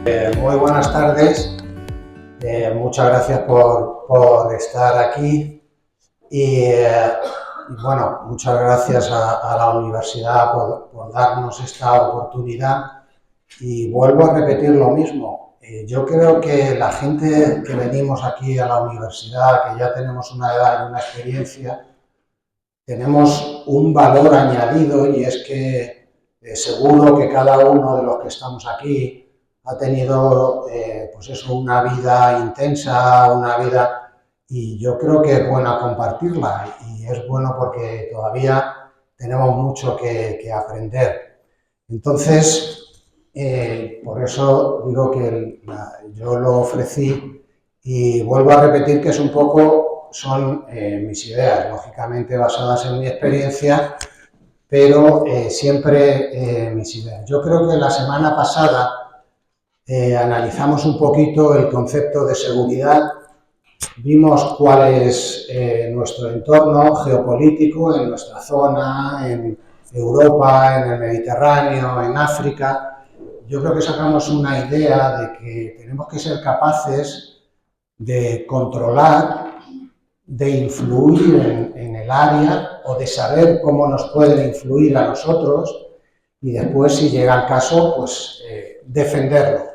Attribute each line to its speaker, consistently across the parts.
Speaker 1: Muy buenas tardes, muchas gracias por estar aquí y bueno, muchas gracias a la universidad por darnos esta oportunidad y vuelvo a repetir lo mismo. Yo creo que la gente que venimos aquí a la universidad, que ya tenemos una edad y una experiencia, tenemos un valor añadido y es que seguro que cada uno de los que estamos aquí ha tenido pues eso, una vida intensa, una vida, y yo creo que es bueno compartirla y es bueno porque todavía tenemos mucho que aprender. Entonces, por eso digo que yo lo ofrecí y vuelvo a repetir que es un poco, son mis ideas, lógicamente basadas en mi experiencia, pero siempre mis ideas. Yo creo que la semana pasada analizamos un poquito el concepto de seguridad, vimos cuál es nuestro entorno geopolítico en nuestra zona, en Europa, en el Mediterráneo, en África. Yo creo que sacamos una idea de que tenemos que ser capaces de controlar, de influir en el área o de saber cómo nos pueden influir a nosotros y después, si llega el caso, pues defenderlo.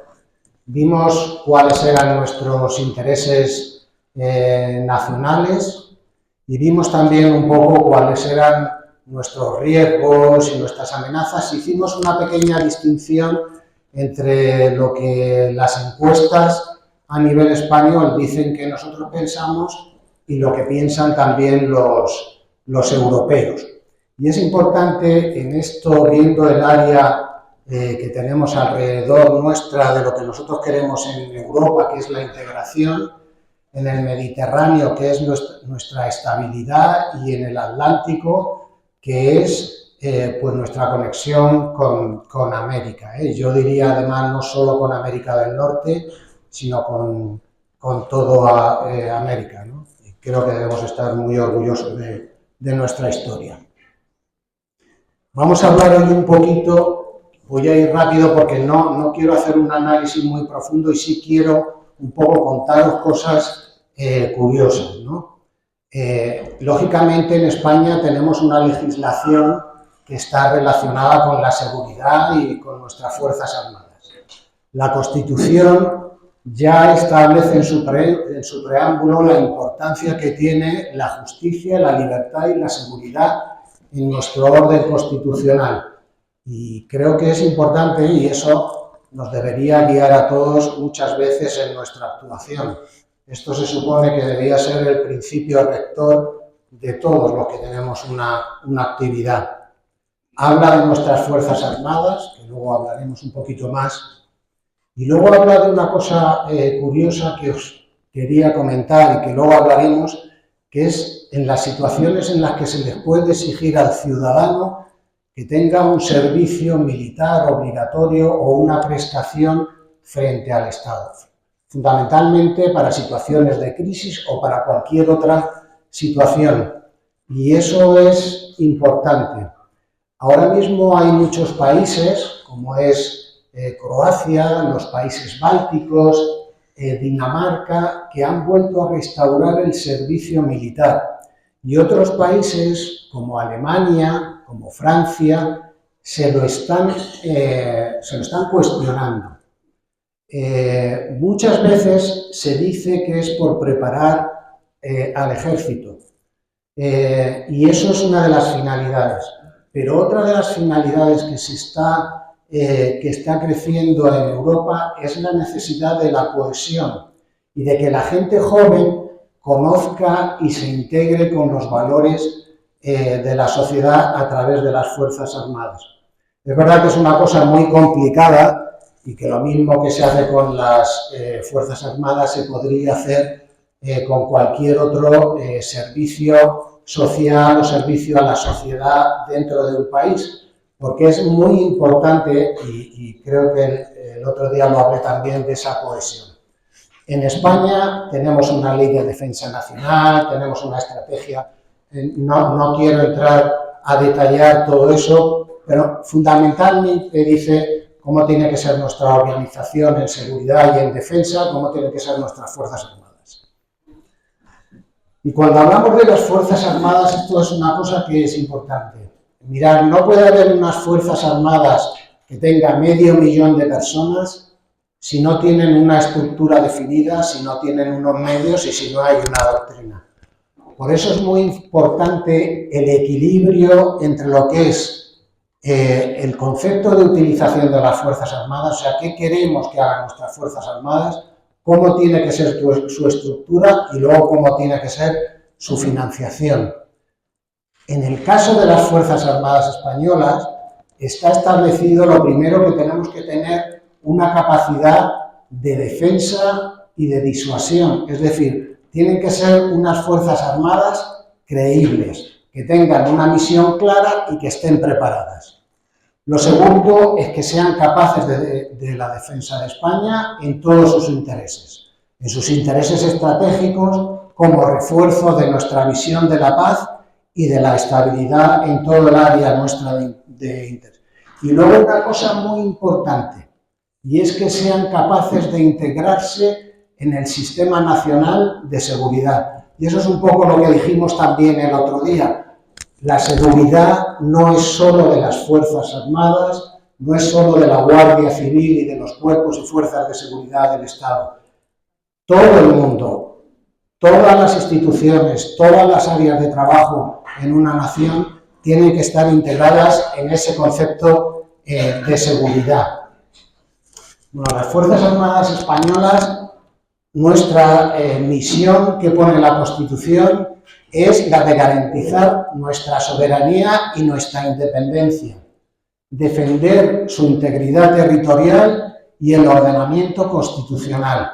Speaker 1: Vimos cuáles eran nuestros intereses nacionales y vimos también un poco cuáles eran nuestros riesgos y nuestras amenazas. Hicimos una pequeña distinción entre lo que las encuestas a nivel español dicen que nosotros pensamos y lo que piensan también los europeos. Y es importante en esto, viendo el área que tenemos alrededor nuestra de lo que nosotros queremos en Europa, que es la integración, en el Mediterráneo, que es nuestra estabilidad, y en el Atlántico, que es pues nuestra conexión con América. Yo diría además no solo con América del Norte, sino con toda América, ¿no? Y creo que debemos estar muy orgullosos de nuestra historia. Vamos a hablar hoy un poquito. Voy a ir rápido porque no quiero hacer un análisis muy profundo y sí quiero un poco contaros cosas curiosas, ¿no? Lógicamente en España tenemos una legislación que está relacionada con la seguridad y con nuestras Fuerzas Armadas. La Constitución ya establece en su preámbulo la importancia que tiene la justicia, la libertad y la seguridad en nuestro orden constitucional. Y creo que es importante y eso nos debería guiar a todos muchas veces en nuestra actuación. Esto se supone que debería ser el principio rector de todos los que tenemos una actividad. Habla de nuestras Fuerzas Armadas, que luego hablaremos un poquito más, y luego habla de una cosa curiosa que os quería comentar y que luego hablaremos, que es en las situaciones en las que se les puede exigir al ciudadano que tenga un servicio militar obligatorio o una prestación frente al Estado, fundamentalmente para situaciones de crisis o para cualquier otra situación. Y eso es importante. Ahora mismo hay muchos países, como es Croacia, los países bálticos, Dinamarca, que han vuelto a restaurar el servicio militar. Y otros países, como Alemania, como Francia, se lo están cuestionando. Muchas veces se dice que es por preparar al ejército, y eso es una de las finalidades. Pero otra de las finalidades que está creciendo en Europa es la necesidad de la cohesión y de que la gente joven conozca y se integre con los valores de la sociedad a través de las Fuerzas Armadas. Es verdad que es una cosa muy complicada y que lo mismo que se hace con las Fuerzas Armadas se podría hacer con cualquier otro servicio social o servicio a la sociedad dentro de un país, porque es muy importante y creo que el otro día lo hablé también de esa cohesión. En España tenemos una ley de defensa nacional, tenemos una estrategia, no quiero entrar a detallar todo eso, pero fundamentalmente dice cómo tiene que ser nuestra organización en seguridad y en defensa, cómo tienen que ser nuestras Fuerzas Armadas. Y cuando hablamos de las Fuerzas Armadas, esto es una cosa que es importante. Mirad, no puede haber unas Fuerzas Armadas que tengan 500.000 de personas si no tienen una estructura definida, si no tienen unos medios y si no hay una doctrina. Por eso es muy importante el equilibrio entre lo que es el concepto de utilización de las Fuerzas Armadas, o sea, qué queremos que hagan nuestras Fuerzas Armadas, cómo tiene que ser su estructura y luego cómo tiene que ser su financiación. En el caso de las Fuerzas Armadas españolas, está establecido lo primero que tenemos que tener una capacidad de defensa y de disuasión, es decir, tienen que ser unas Fuerzas Armadas creíbles, que tengan una misión clara y que estén preparadas. Lo segundo es que sean capaces de la defensa de España en todos sus intereses estratégicos, como refuerzo de nuestra visión de la paz y de la estabilidad en todo el área nuestra de interés. Y luego una cosa muy importante, y es que sean capaces de integrarse en el sistema nacional de seguridad. Y eso es un poco lo que dijimos también el otro día. La seguridad no es solo de las Fuerzas Armadas, no es solo de la Guardia Civil y de los cuerpos y fuerzas de seguridad del Estado. Todo el mundo, todas las instituciones, todas las áreas de trabajo en una nación tienen que estar integradas en ese concepto de seguridad. Bueno, las Fuerzas Armadas españolas, nuestra misión que pone la Constitución es la de garantizar nuestra soberanía y nuestra independencia, defender su integridad territorial y el ordenamiento constitucional.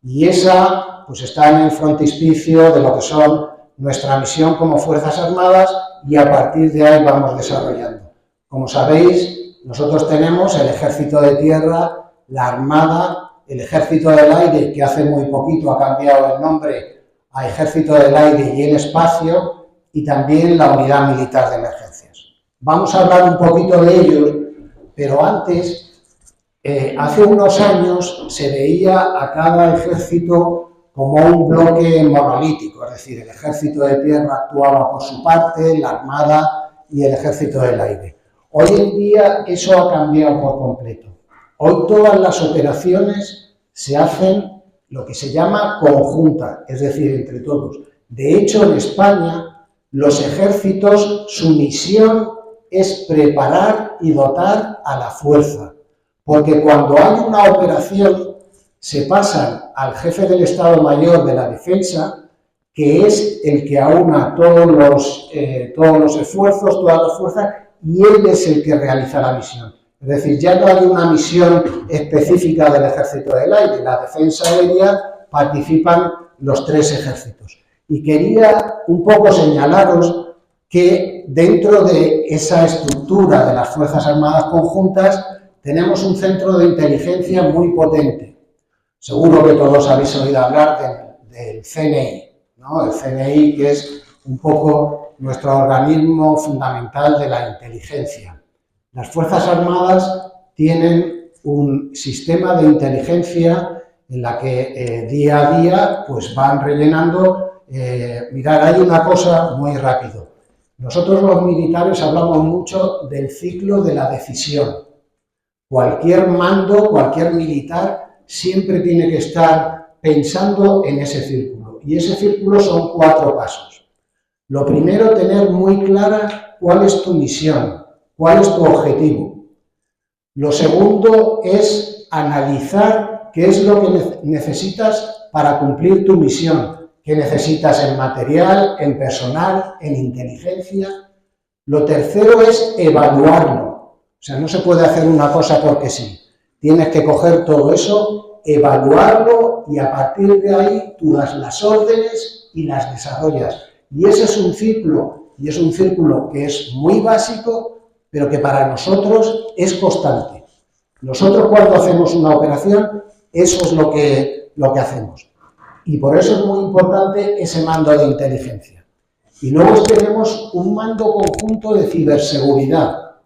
Speaker 1: Y esa pues está en el frontispicio de lo que son nuestra misión como Fuerzas Armadas y a partir de ahí vamos desarrollando. Como sabéis, nosotros tenemos el Ejército de Tierra, la Armada, el Ejército del Aire, que hace muy poquito ha cambiado el nombre a Ejército del Aire y el Espacio, y también la Unidad Militar de Emergencias. Vamos a hablar un poquito de ello, pero antes, hace unos años se veía a cada ejército como un bloque monolítico, es decir, el Ejército de Tierra actuaba por su parte, la Armada y el Ejército del Aire. Hoy en día eso ha cambiado por completo. Hoy todas las operaciones se hacen lo que se llama conjunta, es decir, entre todos. De hecho, en España, los ejércitos, su misión es preparar y dotar a la fuerza, porque cuando hay una operación se pasan al jefe del Estado Mayor de la Defensa, que es el que aúna todos los esfuerzos, todas las fuerzas, y él es el que realiza la misión. Es decir, ya no hay una misión específica del Ejército del Aire, la defensa aérea participan los tres ejércitos. Y quería un poco señalaros que dentro de esa estructura de las Fuerzas Armadas conjuntas tenemos un centro de inteligencia muy potente. Seguro que todos habéis oído hablar del CNI, ¿no? El CNI, que es un poco nuestro organismo fundamental de la inteligencia. Las Fuerzas Armadas tienen un sistema de inteligencia en la que día a día pues van rellenando. Mirad, hay una cosa muy rápido. Nosotros los militares hablamos mucho del ciclo de la decisión. Cualquier mando, cualquier militar siempre tiene que estar pensando en ese círculo. Y ese círculo son 4 pasos. Lo primero, tener muy clara cuál es tu misión. ¿Cuál es tu objetivo? Lo segundo es analizar qué es lo que necesitas para cumplir tu misión, qué necesitas en material, en personal, en inteligencia. Lo tercero es evaluarlo. O sea, no se puede hacer una cosa porque sí. Tienes que coger todo eso, evaluarlo y a partir de ahí tú das las órdenes y las desarrollas. Y ese es un ciclo, y es un círculo que es muy básico, pero que para nosotros es constante. Nosotros cuando hacemos una operación, eso es lo que hacemos. Y por eso es muy importante ese mando de inteligencia. Y luego tenemos un mando conjunto de ciberseguridad,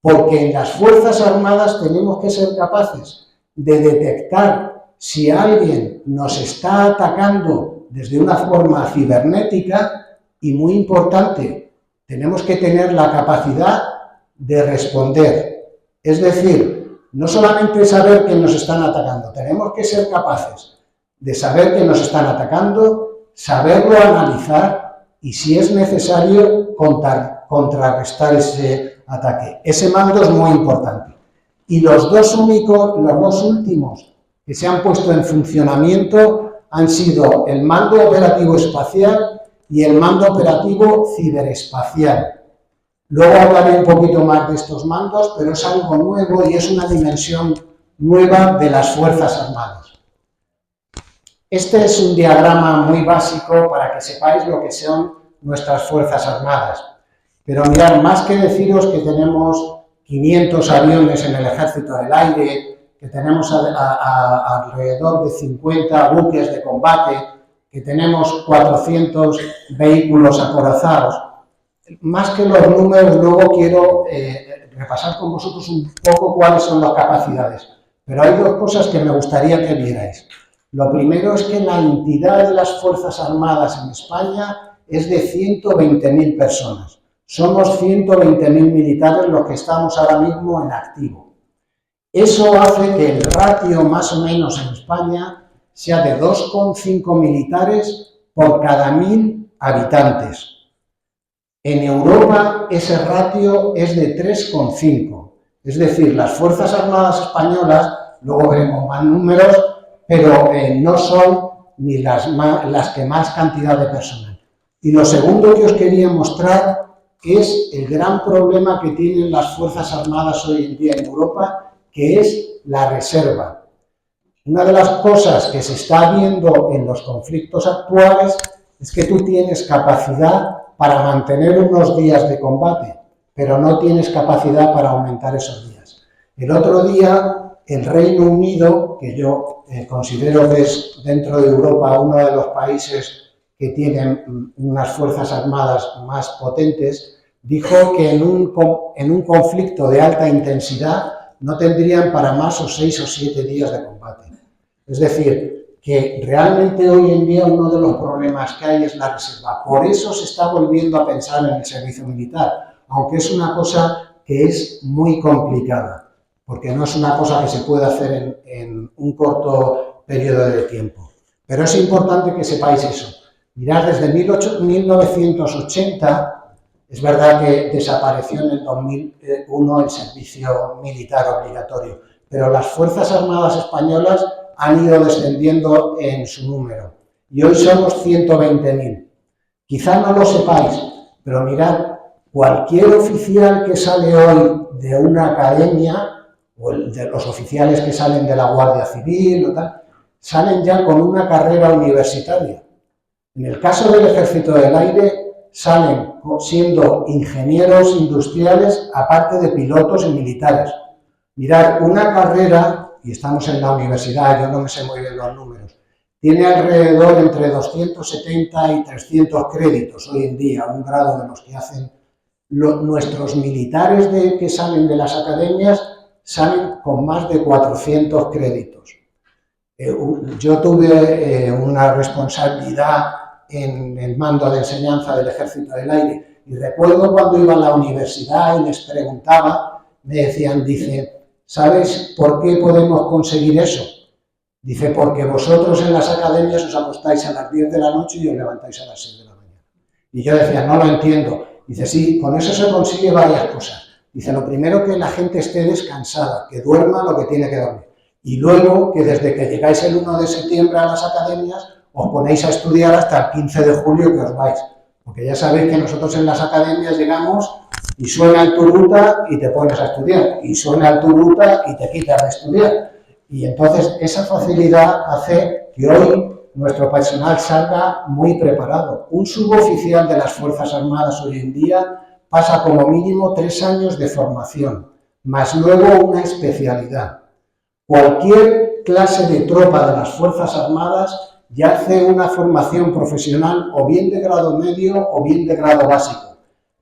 Speaker 1: porque en las Fuerzas Armadas tenemos que ser capaces de detectar si alguien nos está atacando desde una forma cibernética y, muy importante, tenemos que tener la capacidad de responder. Es decir, no solamente saber que nos están atacando, tenemos que ser capaces de saber que nos están atacando, saberlo analizar y, si es necesario, contrarrestar ese ataque. Ese mando es muy importante. Y los dos últimos que se han puesto en funcionamiento han sido el mando operativo espacial y el mando operativo ciberespacial. Luego hablaré un poquito más de estos mandos, pero es algo nuevo y es una dimensión nueva de las Fuerzas Armadas. Este es un diagrama muy básico para que sepáis lo que son nuestras Fuerzas Armadas. Pero mirad, más que deciros que tenemos 500 aviones en el Ejército del Aire, que tenemos alrededor de 50 buques de combate, que tenemos 400 vehículos acorazados, más que los números, luego quiero repasar con vosotros un poco cuáles son las capacidades. Pero hay dos cosas que me gustaría que vierais. Lo primero es que la entidad de las Fuerzas Armadas en España es de 120.000 personas. Somos 120.000 militares los que estamos ahora mismo en activo. Eso hace que el ratio más o menos en España sea de 2,5 militares por cada 1.000 habitantes. En Europa ese ratio es de 3,5. Es decir, las Fuerzas Armadas españolas, luego veremos más números, pero no son ni las que más cantidad de personas. Y lo segundo que os quería mostrar es el gran problema que tienen las Fuerzas Armadas hoy en día en Europa, que es la reserva. Una de las cosas que se está viendo en los conflictos actuales es que tú tienes capacidad para mantener unos días de combate, pero no tienes capacidad para aumentar esos días. El otro día, el Reino Unido, que yo considero que es dentro de Europa uno de los países que tienen unas fuerzas armadas más potentes, dijo que en un conflicto de alta intensidad no tendrían para más o 6 o 7 días de combate. Es decir, que realmente hoy en día uno de los problemas que hay es la reserva. Por eso se está volviendo a pensar en el servicio militar, aunque es una cosa que es muy complicada, porque no es una cosa que se puede hacer en un corto periodo de tiempo. Pero es importante que sepáis eso. Mirad, desde 1980, es verdad que desapareció en el 2001 el servicio militar obligatorio, pero las Fuerzas Armadas españolas han ido descendiendo en su número y hoy somos 120.000. Quizá no lo sepáis, pero mirad, cualquier oficial que sale hoy de una academia, o de los oficiales que salen de la Guardia Civil o tal, salen ya con una carrera universitaria. En el caso del Ejército del Aire, salen siendo ingenieros industriales, aparte de pilotos y militares. Mirad, una carrera, y estamos en la universidad, yo no me sé muy bien los números, tiene alrededor entre 270 y 300 créditos hoy en día, un grado de los que hacen nuestros militares que salen de las academias, salen con más de 400 créditos. Yo tuve una responsabilidad en el mando de enseñanza del Ejército del Aire y recuerdo cuando iba a la universidad y les preguntaba, me decían, dice, ¿sabes por qué podemos conseguir eso? Dice, porque vosotros en las academias os acostáis a las 10 de la noche y os levantáis a las 6 de la mañana. Y yo decía, no lo entiendo. Dice, sí, con eso se consigue varias cosas. Dice, lo primero, que la gente esté descansada, que duerma lo que tiene que dormir. Y luego, que desde que llegáis el 1 de septiembre a las academias, os ponéis a estudiar hasta el 15 de julio que os vais. Porque ya sabéis que nosotros en las academias llegamos y suena el turuta y te pones a estudiar. Y suena el turuta y te quitas de estudiar. Y entonces esa facilidad hace que hoy nuestro personal salga muy preparado. Un suboficial de las Fuerzas Armadas hoy en día pasa como mínimo 3 años de formación, más luego una especialidad. Cualquier clase de tropa de las Fuerzas Armadas ya hace una formación profesional o bien de grado medio o bien de grado básico.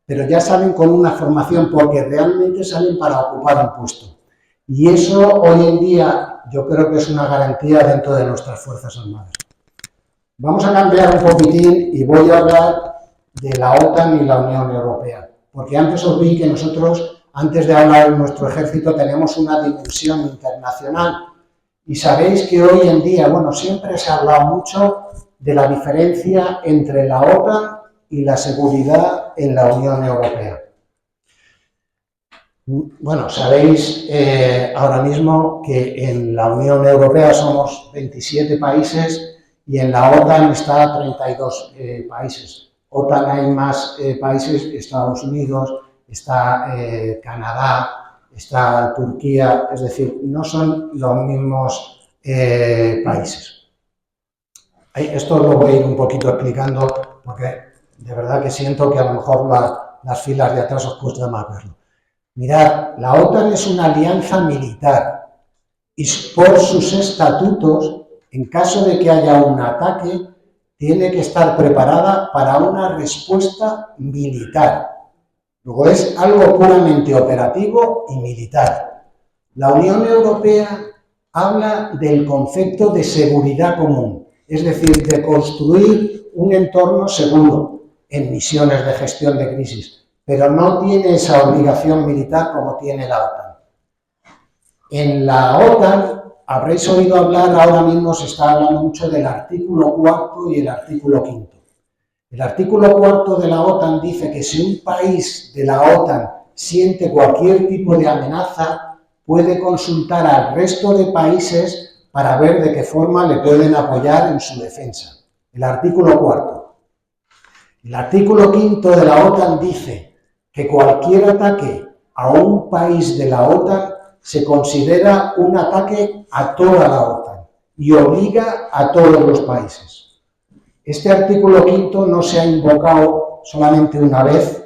Speaker 1: pero ya salen con una formación porque realmente salen para ocupar un puesto. Y eso hoy en día yo creo que es una garantía dentro de nuestras Fuerzas Armadas. Vamos a cambiar un poquitín y voy a hablar de la OTAN y la Unión Europea, porque antes os vi que nosotros, antes de hablar de nuestro ejército, tenemos una dimensión internacional y sabéis que hoy en día, bueno, siempre se ha hablado mucho de la diferencia entre la OTAN y la seguridad en la Unión Europea. Bueno, sabéis ahora mismo que en la Unión Europea somos 27 países y en la OTAN está 32 países. OTAN hay más países, Estados Unidos, está Canadá, está Turquía, es decir, no son los mismos países. Esto lo voy a ir un poquito explicando porque de verdad que siento que a lo mejor las filas de atrás os cuesta más verlo. Mirad, la OTAN es una alianza militar y por sus estatutos, en caso de que haya un ataque, tiene que estar preparada para una respuesta militar. Luego es algo puramente operativo y militar. La Unión Europea habla del concepto de seguridad común, es decir, de construir un entorno seguro en misiones de gestión de crisis, pero no tiene esa obligación militar como tiene la OTAN. En la OTAN habréis oído hablar, ahora mismo se está hablando mucho del artículo 4 y el artículo 5. El artículo 4 de la OTAN dice que si un país de la OTAN siente cualquier tipo de amenaza, puede consultar al resto de países para ver de qué forma le pueden apoyar en su defensa. El artículo 4. El artículo 5 de la OTAN dice que cualquier ataque a un país de la OTAN se considera un ataque a toda la OTAN y obliga a todos los países. Este artículo 5 no se ha invocado solamente una vez,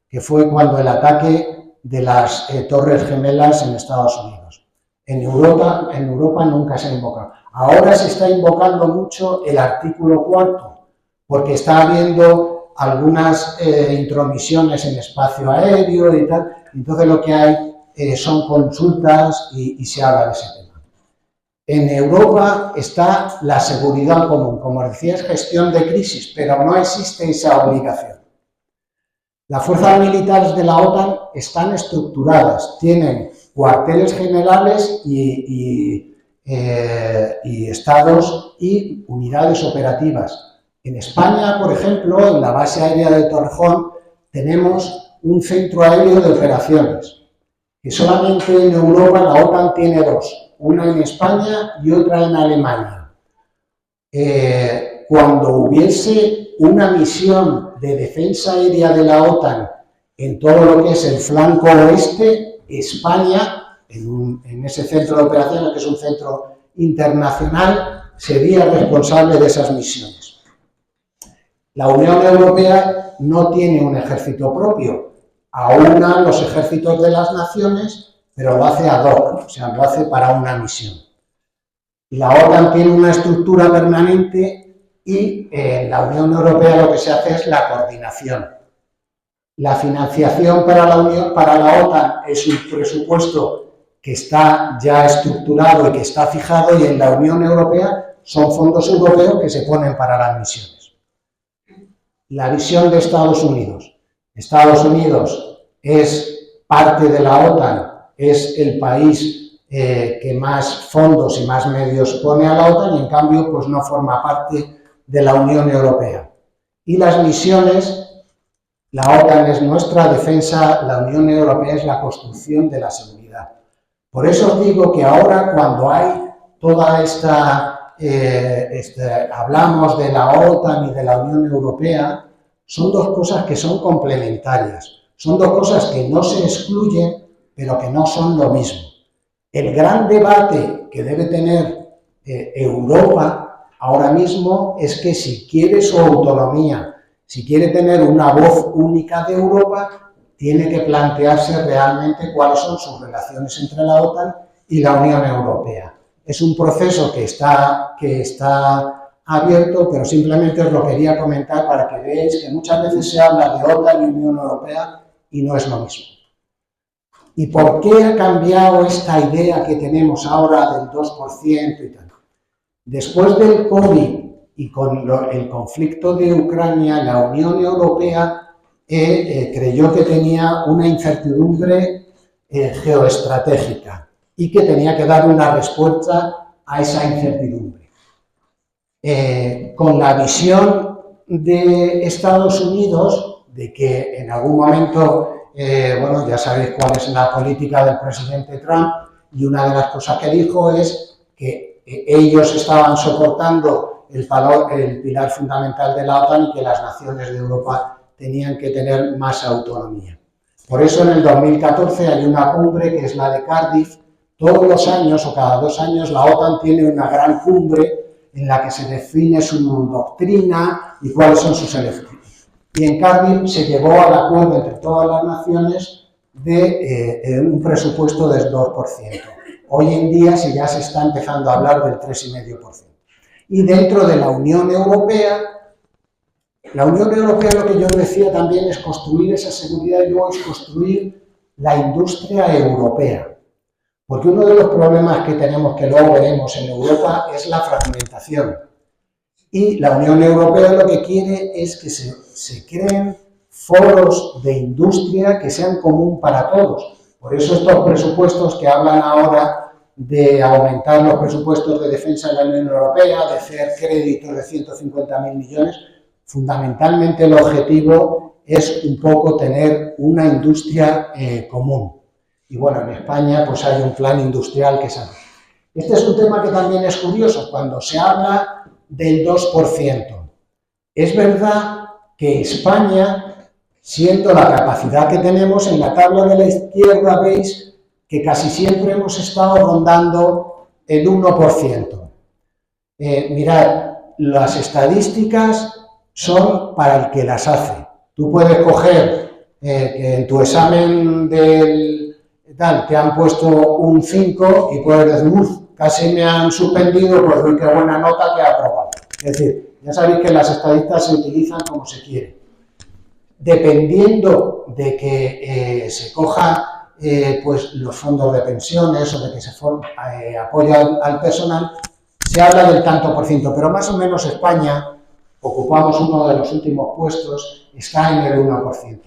Speaker 1: que fue cuando el ataque de las Torres Gemelas en Estados Unidos. En Europa nunca se ha invocado. Ahora se está invocando mucho el artículo 4, porque está habiendo algunas intromisiones en espacio aéreo y tal, entonces lo que hay son consultas y se habla de ese tema. En Europa está la seguridad común, como decía, es gestión de crisis, pero no existe esa obligación. Las fuerzas militares de la OTAN están estructuradas, tienen cuarteles generales y estados y unidades operativas. En España, por ejemplo, en la base aérea de Torrejón, tenemos un centro aéreo de operaciones, que solamente en Europa la OTAN tiene dos, una en España y otra en Alemania. Cuando hubiese una misión de defensa aérea de la OTAN en todo lo que es el flanco oeste, España, en ese centro de operaciones, que es un centro internacional, sería responsable de esas misiones. La Unión Europea no tiene un ejército propio, aúna los ejércitos de las naciones, pero lo hace ad hoc, o sea, lo hace para una misión. La OTAN tiene una estructura permanente y en la Unión Europea lo que se hace es la coordinación. La financiación para la OTAN es un presupuesto que está ya estructurado y que está fijado, y en la Unión Europea son fondos europeos que se ponen para las misiones. La visión de Estados Unidos. Estados Unidos es parte de la OTAN, es el país que más fondos y más medios pone a la OTAN y en cambio pues no forma parte de la Unión Europea. Y las misiones, la OTAN es nuestra defensa, la Unión Europea es la construcción de la seguridad. Por eso os digo que ahora cuando hay toda hablamos de la OTAN y de la Unión Europea, son dos cosas que son complementarias, son dos cosas que no se excluyen, pero que no son lo mismo. El gran debate que debe tener Europa ahora mismo es que si quiere su autonomía, si quiere tener una voz única de Europa, tiene que plantearse realmente cuáles son sus relaciones entre la OTAN y la Unión Europea. Es un proceso que está abierto, pero simplemente os lo quería comentar para que veáis que muchas veces se habla de OTAN y Unión Europea y no es lo mismo. ¿Y por qué ha cambiado esta idea que tenemos ahora del 2% y tal? Después del COVID y con el conflicto de Ucrania, la Unión Europea creyó que tenía una incertidumbre geoestratégica y que tenía que dar una respuesta a esa incertidumbre. Con la visión de Estados Unidos de que en algún momento, bueno, ya sabéis cuál es la política del presidente Trump, y una de las cosas que dijo es que ellos estaban soportando el pilar fundamental de la OTAN y que las naciones de Europa tenían que tener más autonomía. Por eso en el 2014 hay una cumbre que es la de Cardiff. Todos los años o cada 2 años la OTAN tiene una gran cumbre en la que se define su doctrina y cuáles son sus elecciones. Y en Cardiff se llegó al acuerdo entre todas las naciones de un presupuesto del 2%. Hoy en día ya se está empezando a hablar del 3,5%. Y dentro de la Unión Europea lo que yo decía también es construir esa seguridad y luego es construir la industria europea. Porque uno de los problemas que tenemos, que luego veremos en Europa, es la fragmentación. Y la Unión Europea lo que quiere es que se creen foros de industria que sean común para todos. Por eso estos presupuestos que hablan ahora de aumentar los presupuestos de defensa en la Unión Europea, de hacer créditos de 150.000 millones, fundamentalmente el objetivo es un poco tener una industria común. Y bueno, en España pues hay un plan industrial que sale. Este es un tema que también es curioso cuando se habla del 2%. Es verdad que España, siendo la capacidad que tenemos, en la tabla de la izquierda veis que casi siempre hemos estado rondando el 1%. Mirad, las estadísticas son para el que las hace. Tú puedes coger que en tu examen te han puesto un 5 y puedes decir, casi me han suspendido, pues qué buena nota que he aprobado. Es decir, ya sabéis que las estadísticas se utilizan como se quiere. Dependiendo de que se cojan pues los fondos de pensiones o de que se apoya al personal, se habla del tanto por ciento, pero más o menos España, ocupamos uno de los últimos puestos, está en el 1%.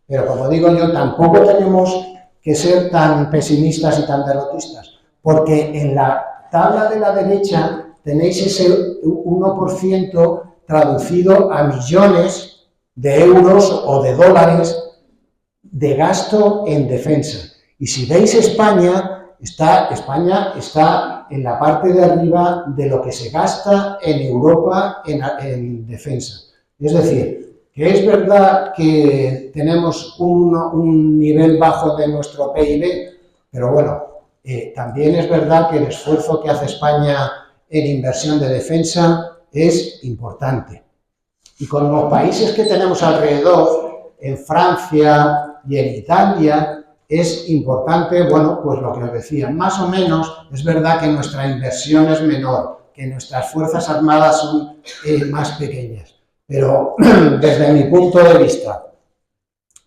Speaker 1: Pero como digo yo, tampoco tenemos que ser tan pesimistas y tan derrotistas, porque en la tabla de la derecha tenéis ese 1% traducido a millones de euros o de dólares de gasto en defensa. Y si veis España está en la parte de arriba de lo que se gasta en Europa en defensa. Es decir, que es verdad que tenemos un nivel bajo de nuestro PIB, pero bueno, también es verdad que el esfuerzo que hace España en inversión de defensa es importante. Y con los países que tenemos alrededor, en Francia y en Italia, es importante, bueno, pues lo que os decía, más o menos es verdad que nuestra inversión es menor, que nuestras fuerzas armadas son más pequeñas. Pero desde mi punto de vista,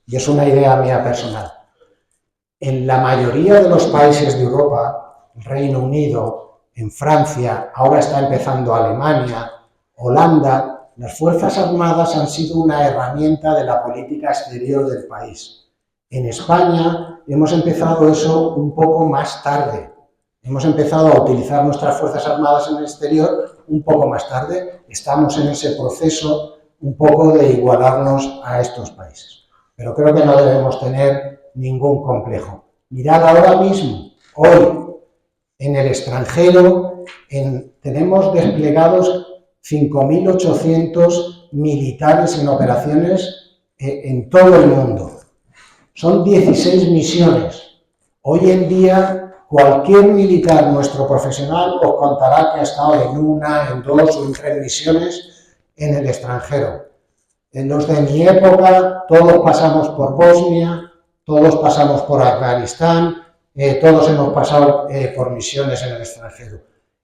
Speaker 1: y es una idea mía personal, en la mayoría de los países de Europa, Reino Unido, en Francia, ahora está empezando Alemania, Holanda, las fuerzas armadas han sido una herramienta de la política exterior del país. En España hemos empezado eso un poco más tarde. Hemos empezado a utilizar nuestras fuerzas armadas en el exterior un poco más tarde. Estamos en ese proceso un poco de igualarnos a estos países. Pero creo que no debemos tener ningún complejo. Mirad ahora mismo, hoy, en el extranjero, tenemos desplegados 5.800 militares en operaciones en todo el mundo. Son 16 misiones. Hoy en día, cualquier militar, nuestro profesional, os contará que ha estado en 1, en 2 o en 3 misiones en el extranjero. En los de mi época, todos pasamos por Bosnia, todos pasamos por Afganistán, todos hemos pasado por misiones en el extranjero.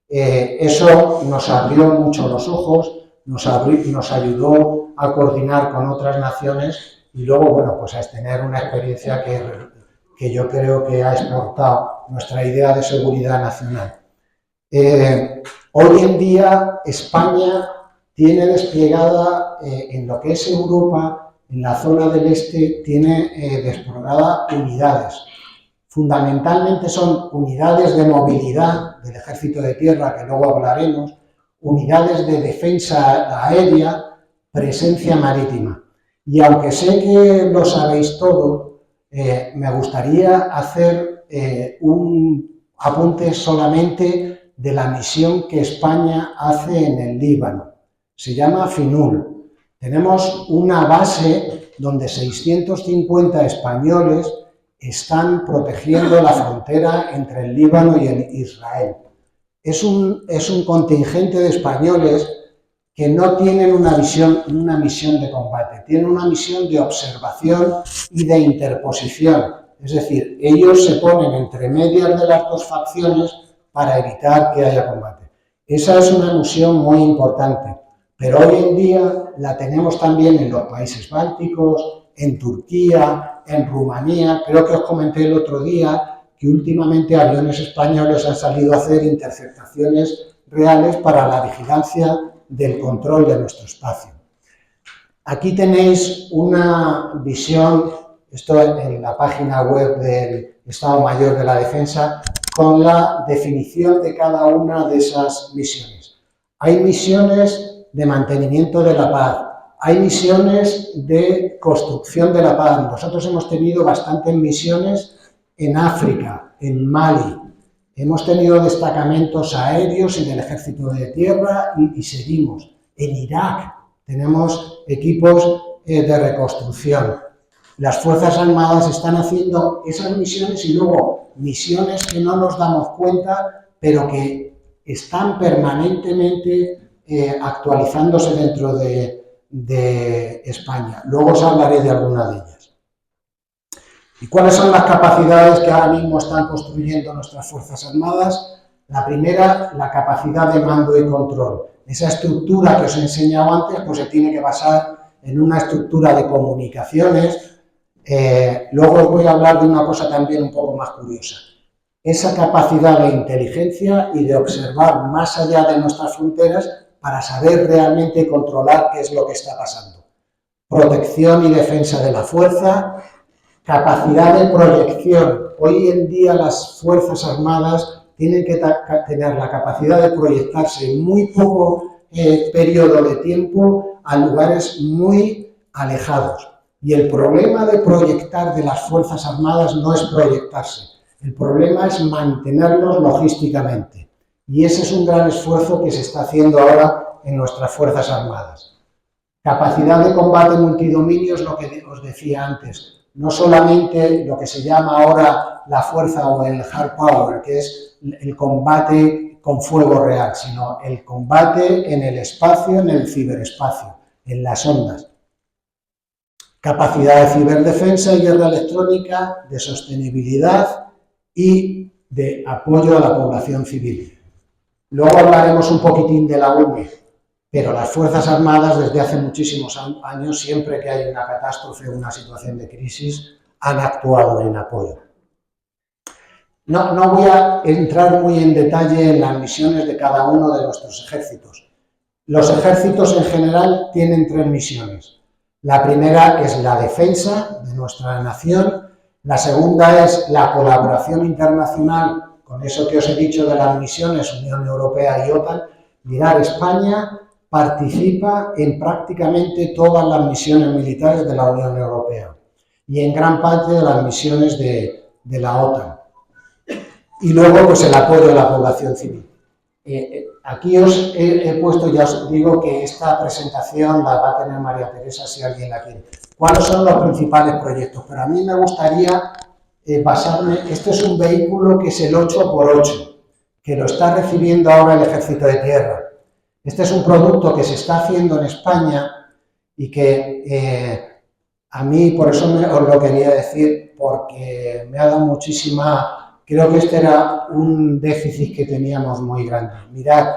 Speaker 1: Eso nos abrió mucho los ojos, nos ayudó a coordinar con otras naciones y luego, bueno, pues a tener una experiencia que yo creo que ha exportado nuestra idea de seguridad nacional. Hoy en día España tiene desplegada en lo que es Europa, en la zona del este, tiene desplegada unidades. Fundamentalmente son unidades de movilidad del Ejército de Tierra, que luego hablaremos, unidades de defensa aérea, presencia marítima. Y aunque sé que lo sabéis todo, me gustaría hacer un apunte solamente de la misión que España hace en el Líbano. Se llama FINUL. Tenemos una base donde 650 españoles están protegiendo la frontera entre el Líbano y el Israel. Es un contingente de españoles que no tienen una misión de combate, tienen una misión de observación y de interposición. Es decir, ellos se ponen entre medias de las dos facciones para evitar que haya combate. Esa es una misión muy importante, pero hoy en día la tenemos también en los países bálticos, en Turquía, en Rumanía. Creo que os comenté el otro día que últimamente aviones españoles han salido a hacer interceptaciones reales para la vigilancia del control de nuestro espacio. Aquí tenéis una visión, esto en la página web del Estado Mayor de la Defensa, con la definición de cada una de esas misiones. Hay misiones de mantenimiento de la paz, hay misiones de construcción de la paz. Nosotros hemos tenido bastantes misiones en África, en Mali. Hemos tenido destacamentos aéreos y del Ejército de Tierra y seguimos. En Irak tenemos equipos de reconstrucción. Las Fuerzas Armadas están haciendo esas misiones y luego misiones que no nos damos cuenta, pero que están permanentemente actualizándose dentro de España. Luego os hablaré de alguna de ellas. ¿Y cuáles son las capacidades que ahora mismo están construyendo nuestras Fuerzas Armadas? La primera, la capacidad de mando y control. Esa estructura que os he enseñado antes, pues se tiene que basar en una estructura de comunicaciones. Luego os voy a hablar de una cosa también un poco más curiosa. Esa capacidad de inteligencia y de observar más allá de nuestras fronteras para saber realmente controlar qué es lo que está pasando. Protección y defensa de la fuerza, capacidad de proyección. Hoy en día las Fuerzas Armadas tienen que tener la capacidad de proyectarse en muy poco periodo de tiempo a lugares muy alejados. Y el problema de proyectar de las Fuerzas Armadas no es proyectarse, el problema es mantenerlos logísticamente. Y ese es un gran esfuerzo que se está haciendo ahora en nuestras Fuerzas Armadas. Capacidad de combate multidominio es lo que os decía antes. No solamente lo que se llama ahora la fuerza o el hard power, que es el combate con fuego real, sino el combate en el espacio, en el ciberespacio, en las ondas. Capacidad de ciberdefensa y guerra electrónica, de sostenibilidad y de apoyo a la población civil. Luego hablaremos un poquitín de la UME, pero las Fuerzas Armadas desde hace muchísimos años, siempre que hay una catástrofe o una situación de crisis, han actuado en apoyo. No voy a entrar muy en detalle en las misiones de cada uno de nuestros ejércitos. Los ejércitos en general tienen 3 misiones. La primera es la defensa de nuestra nación, la segunda es la colaboración internacional, con eso que os he dicho de las misiones Unión Europea y OTAN. Mirad, España participa en prácticamente todas las misiones militares de la Unión Europea y en gran parte de las misiones de la OTAN. Y luego, pues el apoyo a la población civil. Aquí os he puesto, ya os digo que esta presentación la va a tener María Teresa si alguien la quiere. ¿Cuáles son los principales proyectos? Pero a mí me gustaría basarme, este es un vehículo que es el 8x8, que lo está recibiendo ahora el Ejército de Tierra. Este es un producto que se está haciendo en España y que a mí, por eso os lo quería decir, porque me ha dado muchísima Creo que este era un déficit que teníamos muy grande. Mirad,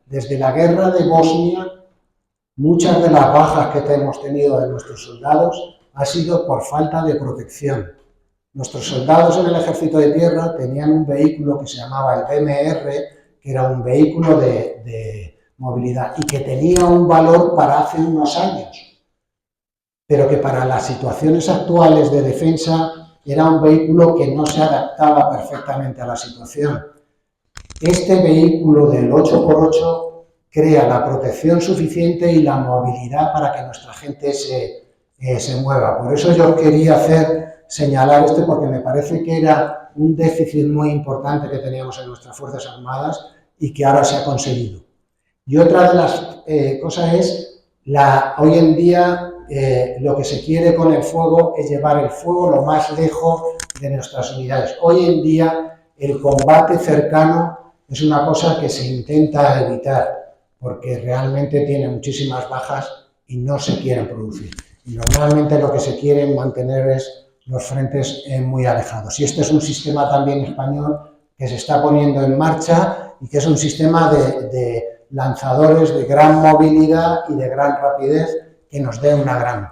Speaker 1: desde la guerra de Bosnia, muchas de las bajas que hemos tenido de nuestros soldados ha sido por falta de protección. Nuestros soldados en el Ejército de Tierra tenían un vehículo que se llamaba el BMR, que era un vehículo de movilidad y que tenía un valor para hace unos años, pero que para las situaciones actuales de defensa era un vehículo que no se adaptaba perfectamente a la situación. Este vehículo del 8x8 crea la protección suficiente y la movilidad para que nuestra gente se mueva. Por eso yo quería señalar esto, porque me parece que era un déficit muy importante que teníamos en nuestras Fuerzas Armadas y que ahora se ha conseguido. Y otra de las cosas es, hoy en día lo que se quiere con el fuego es llevar el fuego lo más lejos de nuestras unidades. Hoy en día el combate cercano es una cosa que se intenta evitar, porque realmente tiene muchísimas bajas y no se quieren producir. Y normalmente lo que se quiere mantener es los frentes muy alejados. Y este es un sistema también español que se está poniendo en marcha y que es un sistema de lanzadores de gran movilidad y de gran rapidez que nos dé una gran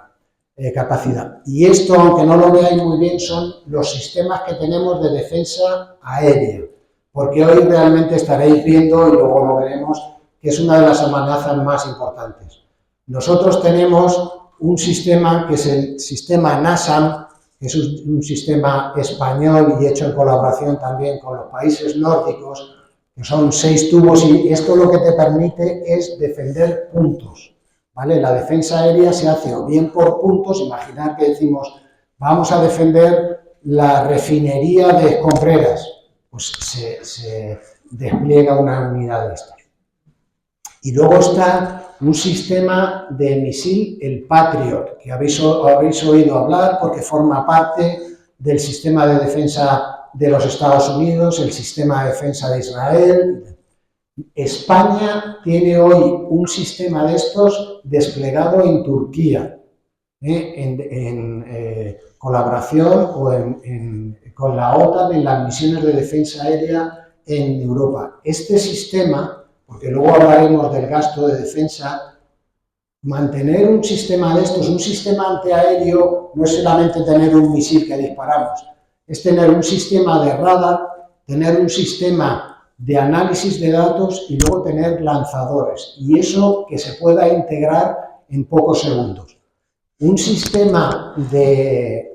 Speaker 1: capacidad. Y esto, aunque no lo veáis muy bien, son los sistemas que tenemos de defensa aérea, porque hoy realmente estaréis viendo, y luego lo veremos, que es una de las amenazas más importantes. Nosotros tenemos un sistema que es el sistema NASAM, que es un sistema español y hecho en colaboración también con los países nórdicos, que son 6 tubos, y esto lo que te permite es defender puntos, ¿vale? La defensa aérea se hace o bien por puntos. Imaginad que decimos, vamos a defender la refinería de Escombreras, pues se despliega una unidad de estas. Y luego está un sistema de misil, el Patriot, que habéis oído hablar porque forma parte del sistema de defensa de los Estados Unidos, el sistema de defensa de Israel. España tiene hoy un sistema de estos desplegado en Turquía, en colaboración con la OTAN en las misiones de defensa aérea en Europa. Este sistema, porque luego hablaremos del gasto de defensa, mantener un sistema de estos, un sistema antiaéreo, no es solamente tener un misil que disparamos, es tener un sistema de radar, tener un sistema de análisis de datos y luego tener lanzadores, y eso que se pueda integrar en pocos segundos. Un sistema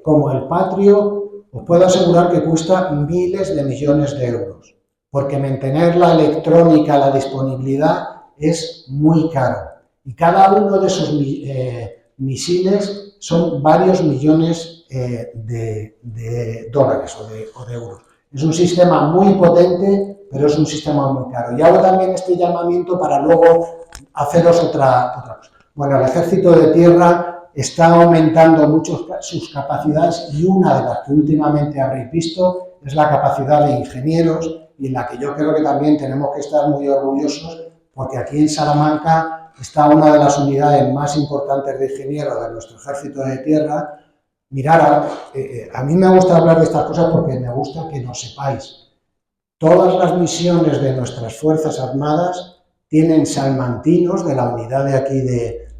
Speaker 1: como el Patriot, os puedo asegurar que cuesta miles de millones de euros, porque mantener la electrónica, la disponibilidad, es muy caro. Y cada uno de esos misiles son varios millones de dólares o de euros. Es un sistema muy potente, pero es un sistema muy caro. Y hago también este llamamiento para luego haceros otra cosa. Bueno, el Ejército de Tierra está aumentando mucho sus capacidades, y una de las que últimamente habréis visto es la capacidad de ingenieros, y en la que yo creo que también tenemos que estar muy orgullosos, porque aquí en Salamanca está una de las unidades más importantes de ingenieros de nuestro Ejército de Tierra. Mirad, a mí me gusta hablar de estas cosas porque me gusta que lo sepáis. Todas las misiones de nuestras Fuerzas Armadas tienen salmantinos de la unidad de aquí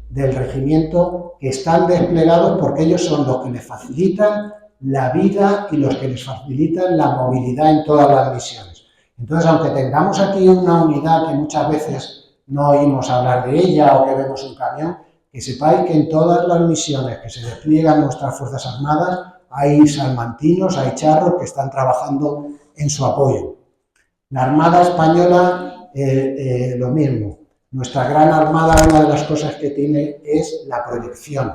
Speaker 1: del regimiento que están desplegados, porque ellos son los que les facilitan la vida y los que les facilitan la movilidad en todas las misiones. Entonces, aunque tengamos aquí una unidad que muchas veces no oímos hablar de ella o que vemos un camión, que sepáis que en todas las misiones que se despliegan nuestras Fuerzas Armadas hay salmantinos, hay charros que están trabajando en su apoyo. La Armada Española, lo mismo. Nuestra gran armada, una de las cosas que tiene es la proyección.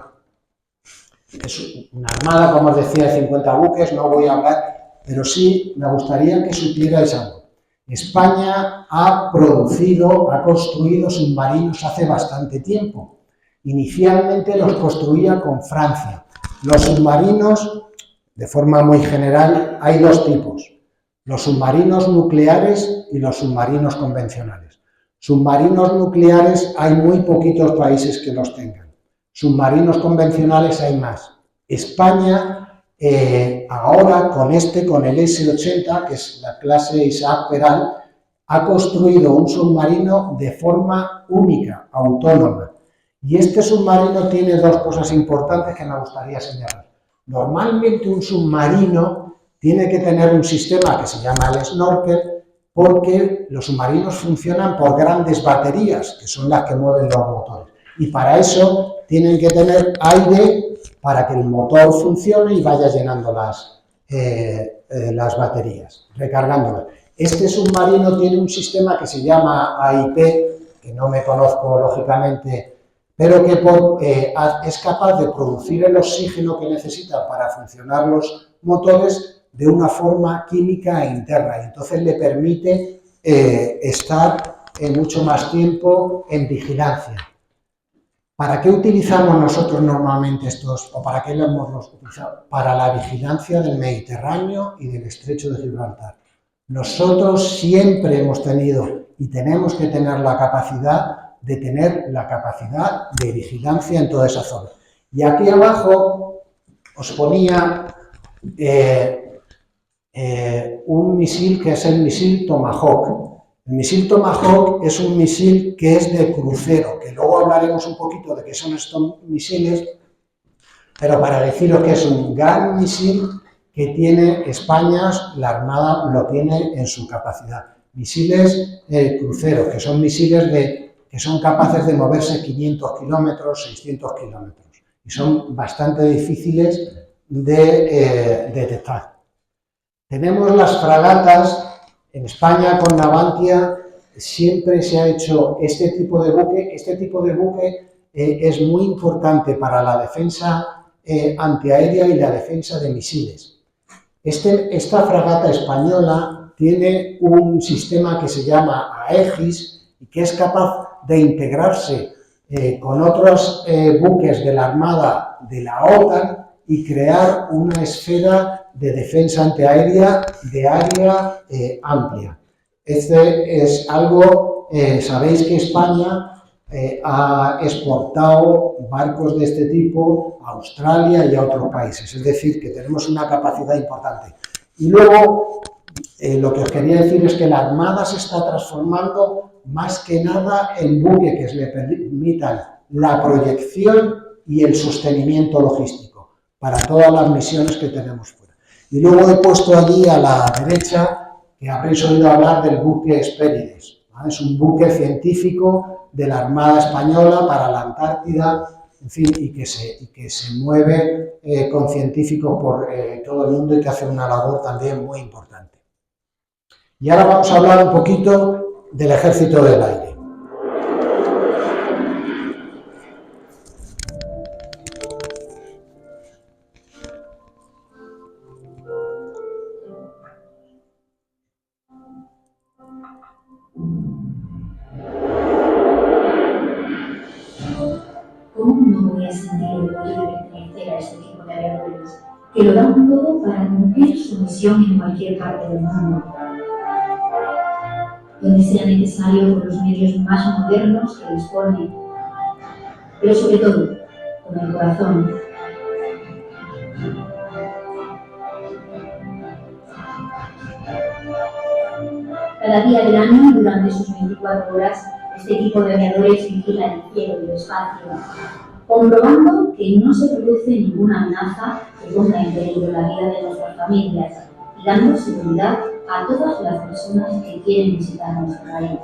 Speaker 1: Es una armada, como os decía, de 50 buques, no voy a hablar, pero sí me gustaría que supierais algo. España ha construido submarinos hace bastante tiempo. Inicialmente los construía con Francia. Los submarinos, de forma muy general, hay dos tipos: los submarinos nucleares y los submarinos convencionales. Submarinos nucleares hay muy poquitos países que los tengan. Submarinos convencionales hay más. España ahora con el S-80, que es la clase Isaac Peral, ha construido un submarino de forma única, autónoma. Y este submarino tiene dos cosas importantes que me gustaría señalar. Normalmente un submarino tiene que tener un sistema que se llama el snorkel, porque los submarinos funcionan por grandes baterías, que son las que mueven los motores. Y para eso tienen que tener aire para que el motor funcione y vaya llenando las baterías, recargándolas. Este submarino tiene un sistema que se llama AIP, que no me conozco lógicamente, pero que es capaz de producir el oxígeno que necesita para funcionar los motores de una forma química e interna, y entonces le permite estar mucho más tiempo en vigilancia. ¿Para qué utilizamos nosotros normalmente estos, o para qué lo hemos utilizado? Para la vigilancia del Mediterráneo y del Estrecho de Gibraltar. Nosotros siempre hemos tenido y tenemos que tener la capacidad de vigilancia en toda esa zona. Y aquí abajo os ponía un misil que es el misil Tomahawk. El misil Tomahawk es un misil que es de crucero, que luego hablaremos un poquito de qué son estos misiles, pero para deciros que es un gran misil que tiene España, la Armada lo tiene en su capacidad. Misiles cruceros, que son misiles que son capaces de moverse 500 kilómetros, 600 kilómetros, y son bastante difíciles de detectar. Tenemos las fragatas. En España, con Navantia, siempre se ha hecho este tipo de buque. Este tipo de buque es muy importante para la defensa antiaérea y la defensa de misiles. Esta fragata española tiene un sistema que se llama Aegis y que es capaz de integrarse con otros buques de la Armada de la OTAN y crear una esfera de defensa antiaérea de área amplia. Este es algo, sabéis que España ha exportado barcos de este tipo a Australia y a otros países, es decir, que tenemos una capacidad importante. Y luego, lo que os quería decir es que la Armada se está transformando más que nada en buques que le permitan la proyección y el sostenimiento logístico para todas las misiones que tenemos fuera. Y luego he puesto allí a la derecha, que habréis oído hablar del buque Hespérides, ¿vale? Es un buque científico de la Armada Española para la Antártida, en fin, y que se mueve con científicos por todo el mundo y que hace una labor también muy importante. Y ahora vamos a hablar un poquito del Ejército del Aire.
Speaker 2: ¿Cómo no voy a sentir orgullo de pertenecer a este equipo de aviadores que lo dan todo para cumplir su misión en cualquier parte del mundo, donde sea necesario con los medios más modernos que disponen, pero sobre todo con el corazón? Cada día del año, durante sus 24 horas, este equipo de aviadores vigila el cielo y el espacio, comprobando que no se produce ninguna amenaza que ponga en peligro la vida de nuestras familias y dando seguridad a todas las personas que quieren visitar nuestro país.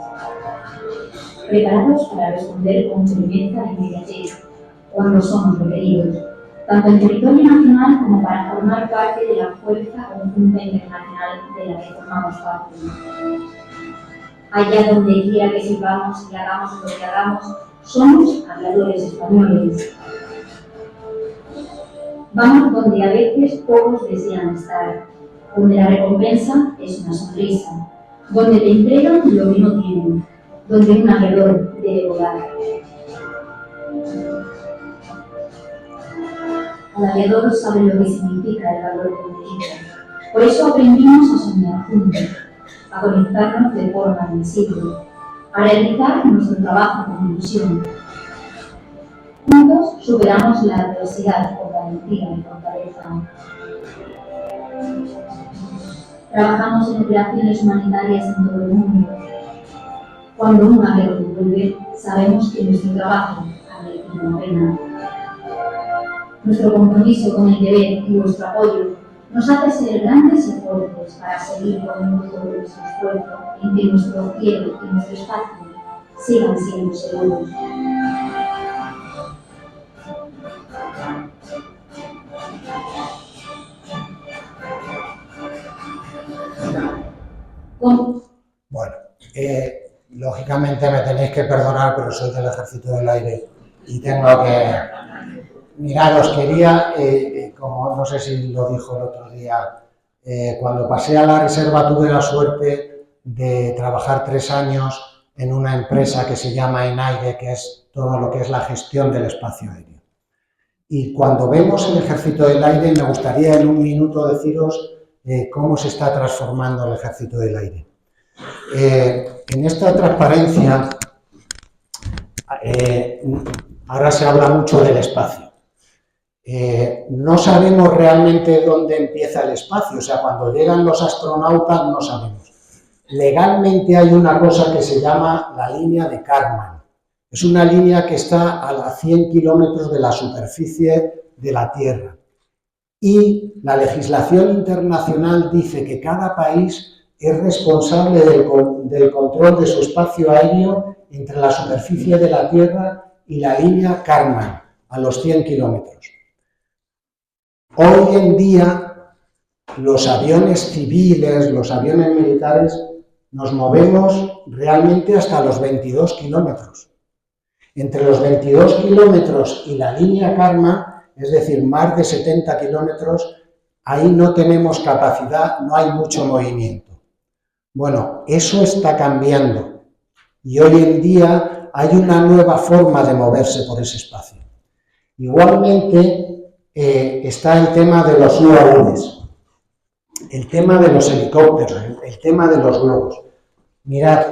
Speaker 2: Preparados para responder con firmeza e inmediatez cuando somos requeridos, tanto en territorio nacional como para formar parte de la fuerza conjunta internacional de la que formamos parte. Allá donde quiera que sirvamos y hagamos lo que hagamos, somos aviadores españoles. Vamos donde a veces pocos desean estar, donde la recompensa es una sonrisa, donde te entregan lo que no tienen, donde un aviador debe volar. El aviador sabe lo que significa el valor del equipo. Por eso aprendimos a soñar juntos, a conectarnos de forma invisible, a realizar nuestro trabajo con ilusión. Juntos superamos la adversidad con valentía y fortaleza. Trabajamos en operaciones humanitarias en todo el mundo. Cuando una guerra vuelve, sabemos que nuestro trabajo ha merecido la pena. Nuestro compromiso con el deber y vuestro apoyo nos hace ser grandes y fuertes para seguir poniendo todo nuestro esfuerzo en que nuestro cielo y nuestro espacio sigan siendo seguros.
Speaker 1: Bueno, lógicamente me tenéis que perdonar, pero soy del Ejército del Aire y tengo que... Miraros, quería, como no sé si lo dijo el otro día, cuando pasé a la reserva tuve la suerte de trabajar 3 años en una empresa que se llama ENAIRE, que es todo lo que es la gestión del espacio aéreo. Y cuando vemos el Ejército del Aire, me gustaría en un minuto deciros cómo se está transformando el Ejército del Aire. En esta transparencia, ahora se habla mucho del espacio. No sabemos realmente dónde empieza el espacio, o sea, cuando llegan los astronautas no sabemos. Legalmente hay una cosa que se llama la línea de Kármán. Es una línea que está a 100 kilómetros de la superficie de la Tierra. Y la legislación internacional dice que cada país es responsable del control de su espacio aéreo entre la superficie de la Tierra y la línea Kármán, a los 100 kilómetros. Hoy en día, los aviones civiles, los aviones militares, nos movemos realmente hasta los 22 kilómetros. Entre los 22 kilómetros y la línea Kármán, es decir, más de 70 kilómetros, ahí no tenemos capacidad, no hay mucho movimiento. Bueno, eso está cambiando y hoy en día hay una nueva forma de moverse por ese espacio. Igualmente está el tema de los UAVs, el tema de los helicópteros, el tema de los globos. Mirad,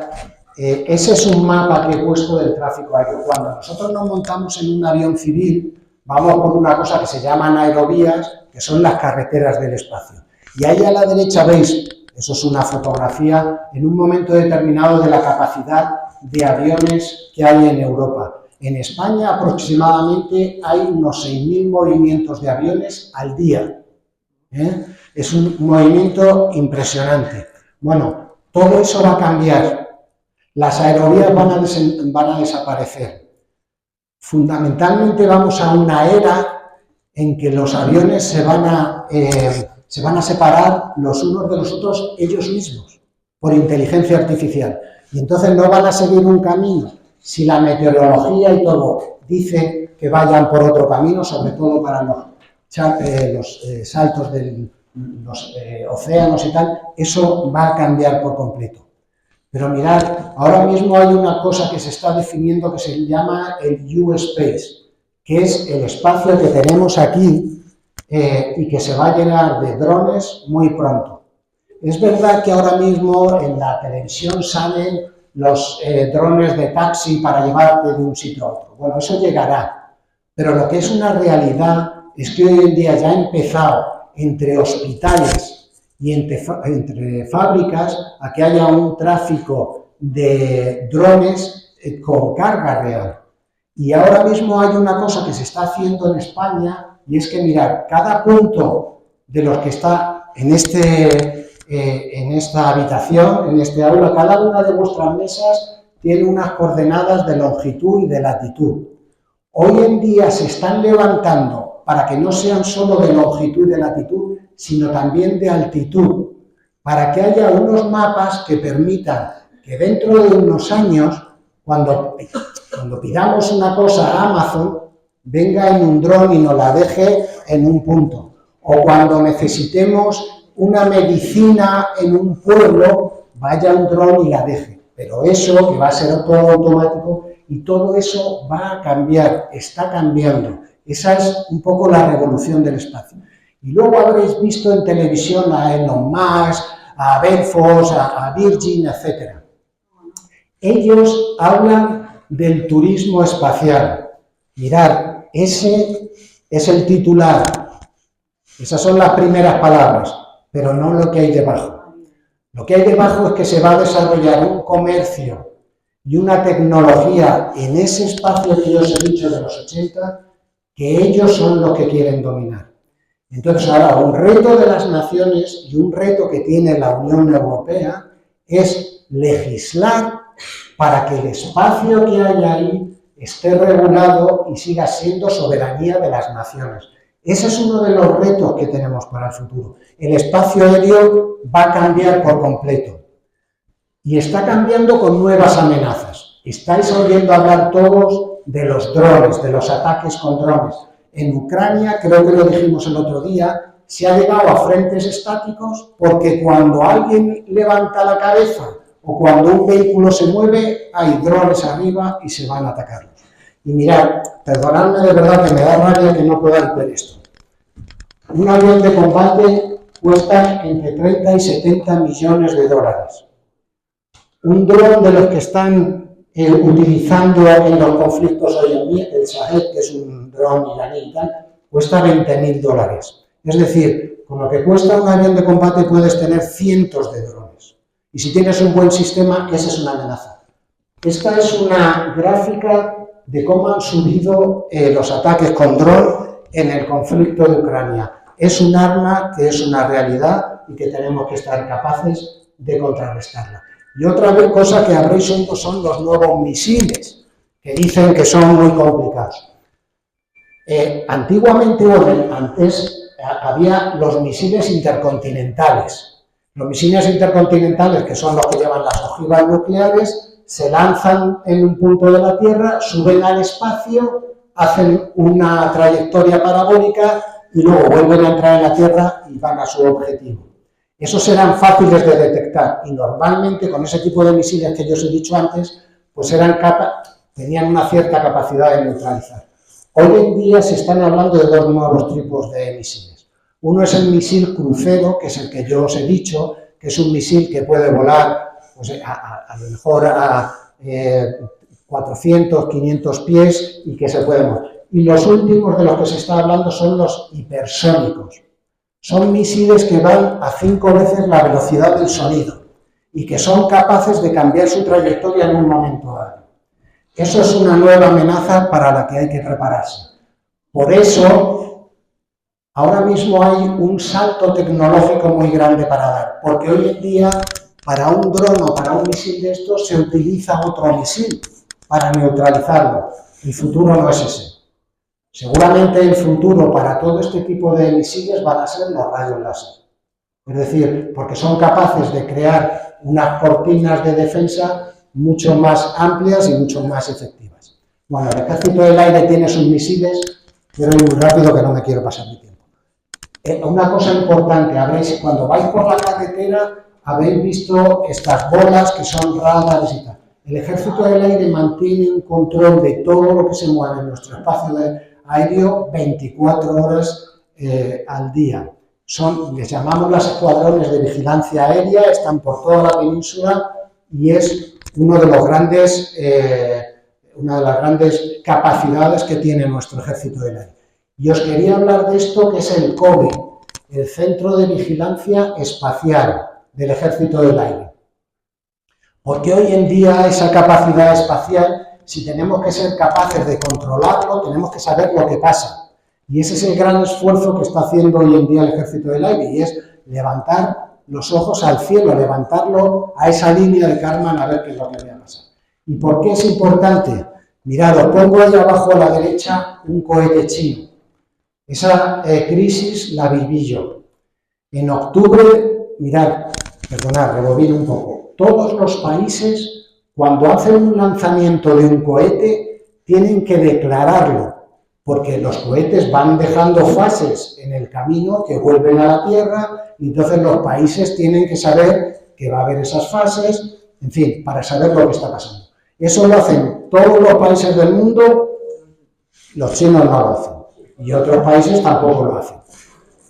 Speaker 1: ese es un mapa que he puesto del tráfico aéreo. Cuando nosotros nos montamos en un avión civil, vamos por una cosa que se llaman aerovías, que son las carreteras del espacio. Y ahí a la derecha veis, eso es una fotografía, en un momento determinado de la capacidad de aviones que hay en Europa. En España aproximadamente hay unos 6.000 movimientos de aviones al día. Es un movimiento impresionante. Bueno, todo eso va a cambiar. Las aerovías van a desaparecer. Fundamentalmente vamos a una era en que los aviones se van a separar los unos de los otros ellos mismos, por inteligencia artificial. Y entonces no van a seguir un camino. Si la meteorología y todo dice que vayan por otro camino, sobre todo para los saltos de los océanos y tal, eso va a cambiar por completo. Pero mirad, ahora mismo hay una cosa que se está definiendo que se llama el U-Space, que es el espacio que tenemos aquí y que se va a llenar de drones muy pronto. Es verdad que ahora mismo en la televisión salen los drones de taxi para llevarte de un sitio a otro. Bueno, eso llegará, pero lo que es una realidad es que hoy en día ya ha empezado entre hospitales y entre fábricas a que haya un tráfico de drones con carga real. Y ahora mismo hay una cosa que se está haciendo en España y es que, mirad, cada punto de los que está en esta habitación, en este aula, cada una de vuestras mesas tiene unas coordenadas de longitud y de latitud. Hoy en día se están levantando para que no sean solo de longitud y de latitud, sino también de altitud, para que haya unos mapas que permitan que dentro de unos años, cuando pidamos una cosa a Amazon, venga en un dron y nos la deje en un punto. O cuando necesitemos una medicina en un pueblo, vaya un dron y la deje. Pero eso, que va a ser todo automático, y todo eso va a cambiar, está cambiando. Esa es un poco la revolución del espacio. Y luego habréis visto en televisión a Elon Musk, a Bezos, a Virgin, etc. Ellos hablan del turismo espacial. Mirad, ese es el titular, esas son las primeras palabras, pero no lo que hay debajo. Lo que hay debajo es que se va a desarrollar un comercio y una tecnología en ese espacio que yo os he dicho de los 80, que ellos son los que quieren dominar. Entonces ahora un reto de las naciones y un reto que tiene la Unión Europea es legislar para que el espacio que hay ahí esté regulado y siga siendo soberanía de las naciones. Ese es uno de los retos que tenemos para el futuro. El espacio aéreo va a cambiar por completo y está cambiando con nuevas amenazas. Estáis oyendo hablar todos de los drones, de los ataques con drones. En Ucrania, creo que lo dijimos el otro día, se ha llegado a frentes estáticos porque cuando alguien levanta la cabeza o cuando un vehículo se mueve, hay drones arriba y se van a atacarlos. Y mirad, perdonadme de verdad que me da rabia que no podáis ver esto. Un avión de combate cuesta entre 30 y 70 millones de dólares. Un dron de los que están utilizando en los conflictos hoy en día, el Shahed, que es un dron iraní y tal, cuesta 20.000 dólares. Es decir, con lo que cuesta un avión de combate puedes tener cientos de drones. Y si tienes un buen sistema, esa es una amenaza. Esta es una gráfica de cómo han subido los ataques con dron en el conflicto de Ucrania. Es un arma que es una realidad y que tenemos que estar capaces de contrarrestarla. Y otra cosa que habréis oído son los nuevos misiles, que dicen que son muy complicados. Antiguamente, antes, había los misiles intercontinentales. Los misiles intercontinentales, que son los que llevan las ojivas nucleares, se lanzan en un punto de la Tierra, suben al espacio, hacen una trayectoria parabólica y luego vuelven a entrar en la Tierra y van a su objetivo. Esos eran fáciles de detectar y normalmente con ese tipo de misiles que yo os he dicho antes, pues tenían una cierta capacidad de neutralizar. Hoy en día se están hablando de dos nuevos tipos de misiles. Uno es el misil crucero, que es el que yo os he dicho, que es un misil que puede volar pues, a lo mejor a 400, 500 pies y que se puede mover. Y los últimos de los que se está hablando son los hipersónicos. Son misiles que van a 5 veces la velocidad del sonido y que son capaces de cambiar su trayectoria en un momento dado. Eso es una nueva amenaza para la que hay que prepararse. Por eso, ahora mismo hay un salto tecnológico muy grande para dar, porque hoy en día, para un dron o para un misil de estos, se utiliza otro misil para neutralizarlo. El futuro no es ese. Seguramente el futuro para todo este tipo de misiles van a ser los rayos láser. Es decir, porque son capaces de crear unas cortinas de defensa mucho más amplias y mucho más efectivas. Bueno, el Ejército del Aire tiene sus misiles, pero es muy rápido que no me quiero pasar mi tiempo. Una cosa importante, cuando vais por la carretera, habéis visto estas bolas que son radares y tal. El Ejército del Aire mantiene un control de todo lo que se mueve en nuestro espacio aéreo 24 horas al día. Les llamamos las escuadrones de vigilancia aérea, están por toda la península y es una de las grandes capacidades que tiene nuestro Ejército del Aire. Y os quería hablar de esto, que es el COVE, el Centro de Vigilancia Espacial del Ejército del Aire. Porque hoy en día esa capacidad espacial, si tenemos que ser capaces de controlarlo, tenemos que saber lo que pasa. Y ese es el gran esfuerzo que está haciendo hoy en día el Ejército del Aire, y es levantar los ojos al cielo, levantarlo a esa línea de Kármán a ver qué es lo que va a pasar. ¿Y por qué es importante? Mirad, os pongo ahí abajo a la derecha un cohete chino. Esa crisis la viví yo. En octubre, mirad, perdonad, rebobino un poco. Todos los países, cuando hacen un lanzamiento de un cohete, tienen que declararlo, porque los cohetes van dejando fases en el camino que vuelven a la Tierra, y entonces los países tienen que saber que va a haber esas fases, en fin, para saber lo que está pasando. Eso lo hacen todos los países del mundo, los chinos no lo hacen, y otros países tampoco lo hacen.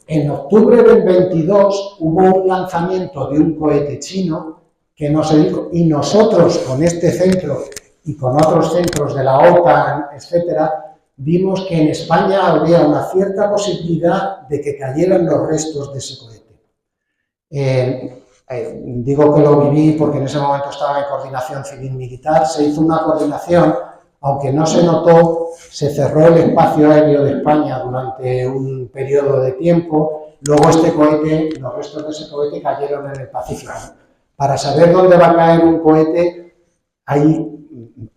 Speaker 1: En octubre del 22 hubo un lanzamiento de un cohete chino que no se dijo, y nosotros con este centro y con otros centros de la OTAN, etcétera, vimos que en España había una cierta posibilidad de que cayeran los restos de ese cohete. Digo que lo viví porque en ese momento estaba en coordinación civil-militar, se hizo una coordinación, aunque no se notó, se cerró el espacio aéreo de España durante un periodo de tiempo, luego este cohete, los restos de ese cohete cayeron en el Pacífico. Para saber dónde va a caer un cohete hay,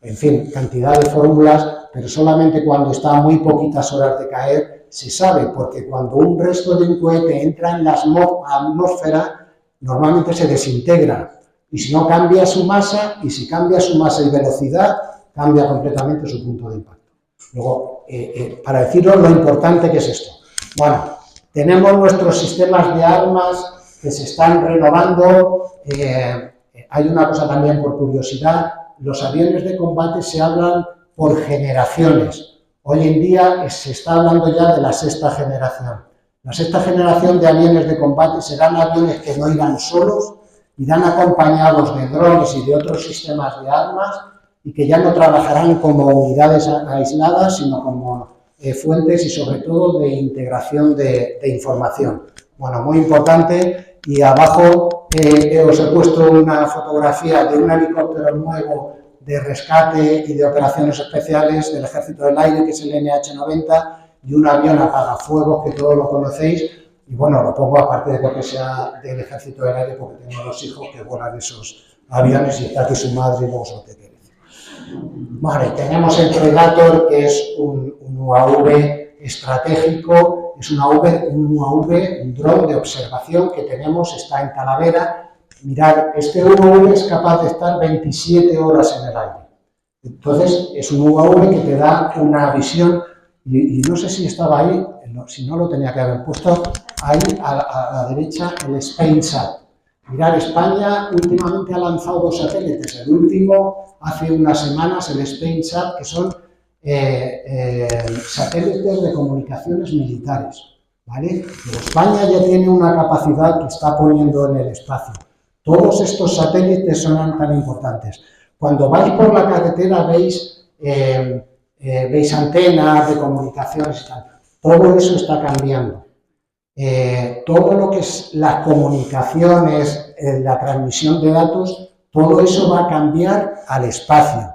Speaker 1: en fin, cantidad de fórmulas, pero solamente cuando está a muy poquitas horas de caer se sabe, porque cuando un resto de un cohete entra en la atmósfera, normalmente se desintegra, y si no cambia su masa, y si cambia su masa y velocidad, cambia completamente su punto de impacto. Luego, para deciros lo importante que es esto. Bueno, tenemos nuestros sistemas de armas que se están renovando. Hay una cosa también por curiosidad, los aviones de combate se hablan por generaciones. Hoy en día se está hablando ya de la sexta generación. La sexta generación de aviones de combate serán aviones que no irán solos, irán acompañados de drones y de otros sistemas de armas y que ya no trabajarán como unidades aisladas, sino como fuentes y sobre todo de integración de información. Bueno, muy importante. Y abajo os he puesto una fotografía de un helicóptero nuevo de rescate y de operaciones especiales del Ejército del Aire, que es el NH-90, y un avión apagafuegos que todos lo conocéis. Y bueno, lo pongo aparte de que sea del Ejército del Aire, porque tengo dos hijos que vuelan esos aviones y está aquí su madre y luego se lo te quiere decir. Vale, tenemos el Predator, que es un UAV estratégico, es un UAV, un dron de observación que tenemos, está en Talavera. Mirad, este UAV es capaz de estar 27 horas en el aire. Entonces, es un UAV que te da una visión, y no sé si estaba ahí, si no lo tenía que haber puesto, ahí a la derecha el SpainSat. Mirad, España últimamente ha lanzado 2 satélites, el último hace unas semanas, el SpainSat, que son satélites de comunicaciones militares, ¿vale? Pero España ya tiene una capacidad que está poniendo en el espacio. Todos estos satélites son tan importantes. Cuando vais por la carretera veis antenas de comunicaciones y tal. Todo eso está cambiando. Todo lo que es las comunicaciones, la transmisión de datos, todo eso va a cambiar al espacio.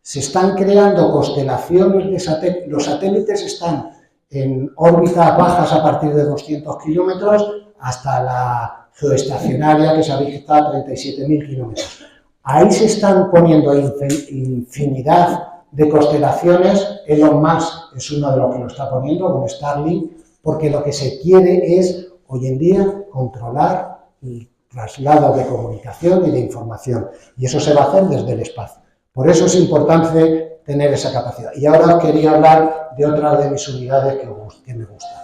Speaker 1: Se están creando constelaciones de satélites. Los satélites están en órbitas bajas a partir de 200 kilómetros hasta la geoestacionaria, que sabéis que está a 37.000 kilómetros. Ahí se están poniendo infinidad de constelaciones. Elon Musk es uno de los que lo está poniendo con Starlink, porque lo que se quiere es, hoy en día, controlar el traslado de comunicación y de información. Y eso se va a hacer desde el espacio. Por eso es importante tener esa capacidad. Y ahora os quería hablar de otra de mis unidades que me gustan.